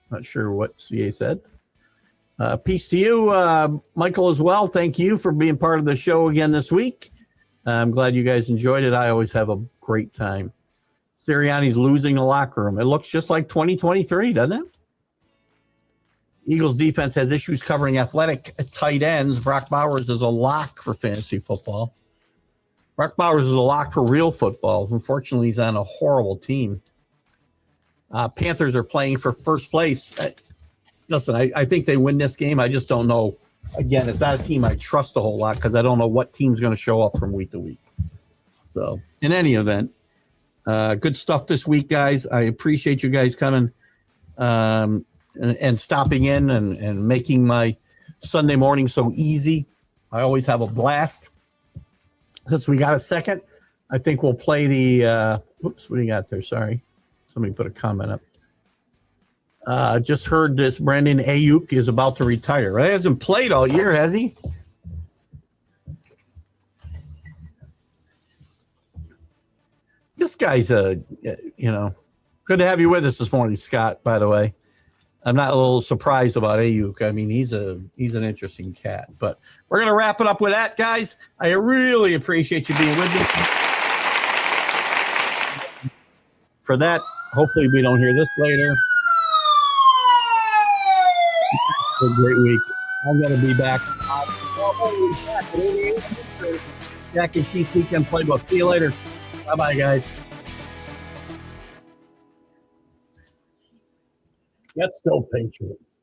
Not sure what CA said. Peace to you, Michael, as well. Thank you for being part of the show again this week. I'm glad you guys enjoyed it. I always have a great time. Sirianni's losing the locker room. It looks just like 2023, doesn't it? Eagles defense has issues covering athletic tight ends. Brock Bowers is a lock for fantasy football. Brock Bowers is a lock for real football. Unfortunately, he's on a horrible team. Panthers are playing for first place. Listen, I think they win this game. I just don't know. Again, it's not a team I trust a whole lot because I don't know what team's going to show up from week to week. So, in any event, good stuff this week, guys. I appreciate you guys coming and stopping in and making my Sunday morning so easy. I always have a blast. Since we got a second, I think we'll play the oops, what do you got there? Sorry. Somebody put a comment up. Just heard this. Brandon Ayuk is about to retire. He hasn't played all year, has he? This guy's good to have you with us this morning, Scott, by the way. I'm not a little surprised about Ayuk. I mean, he's an interesting cat. But we're going to wrap it up with that, guys. I really appreciate you being with me. For that, hopefully we don't hear this later. Have a great week. I'm going to be back. Jack and Keith Weekend Playbook. See you later. Bye-bye, guys. Let's go, Patriots.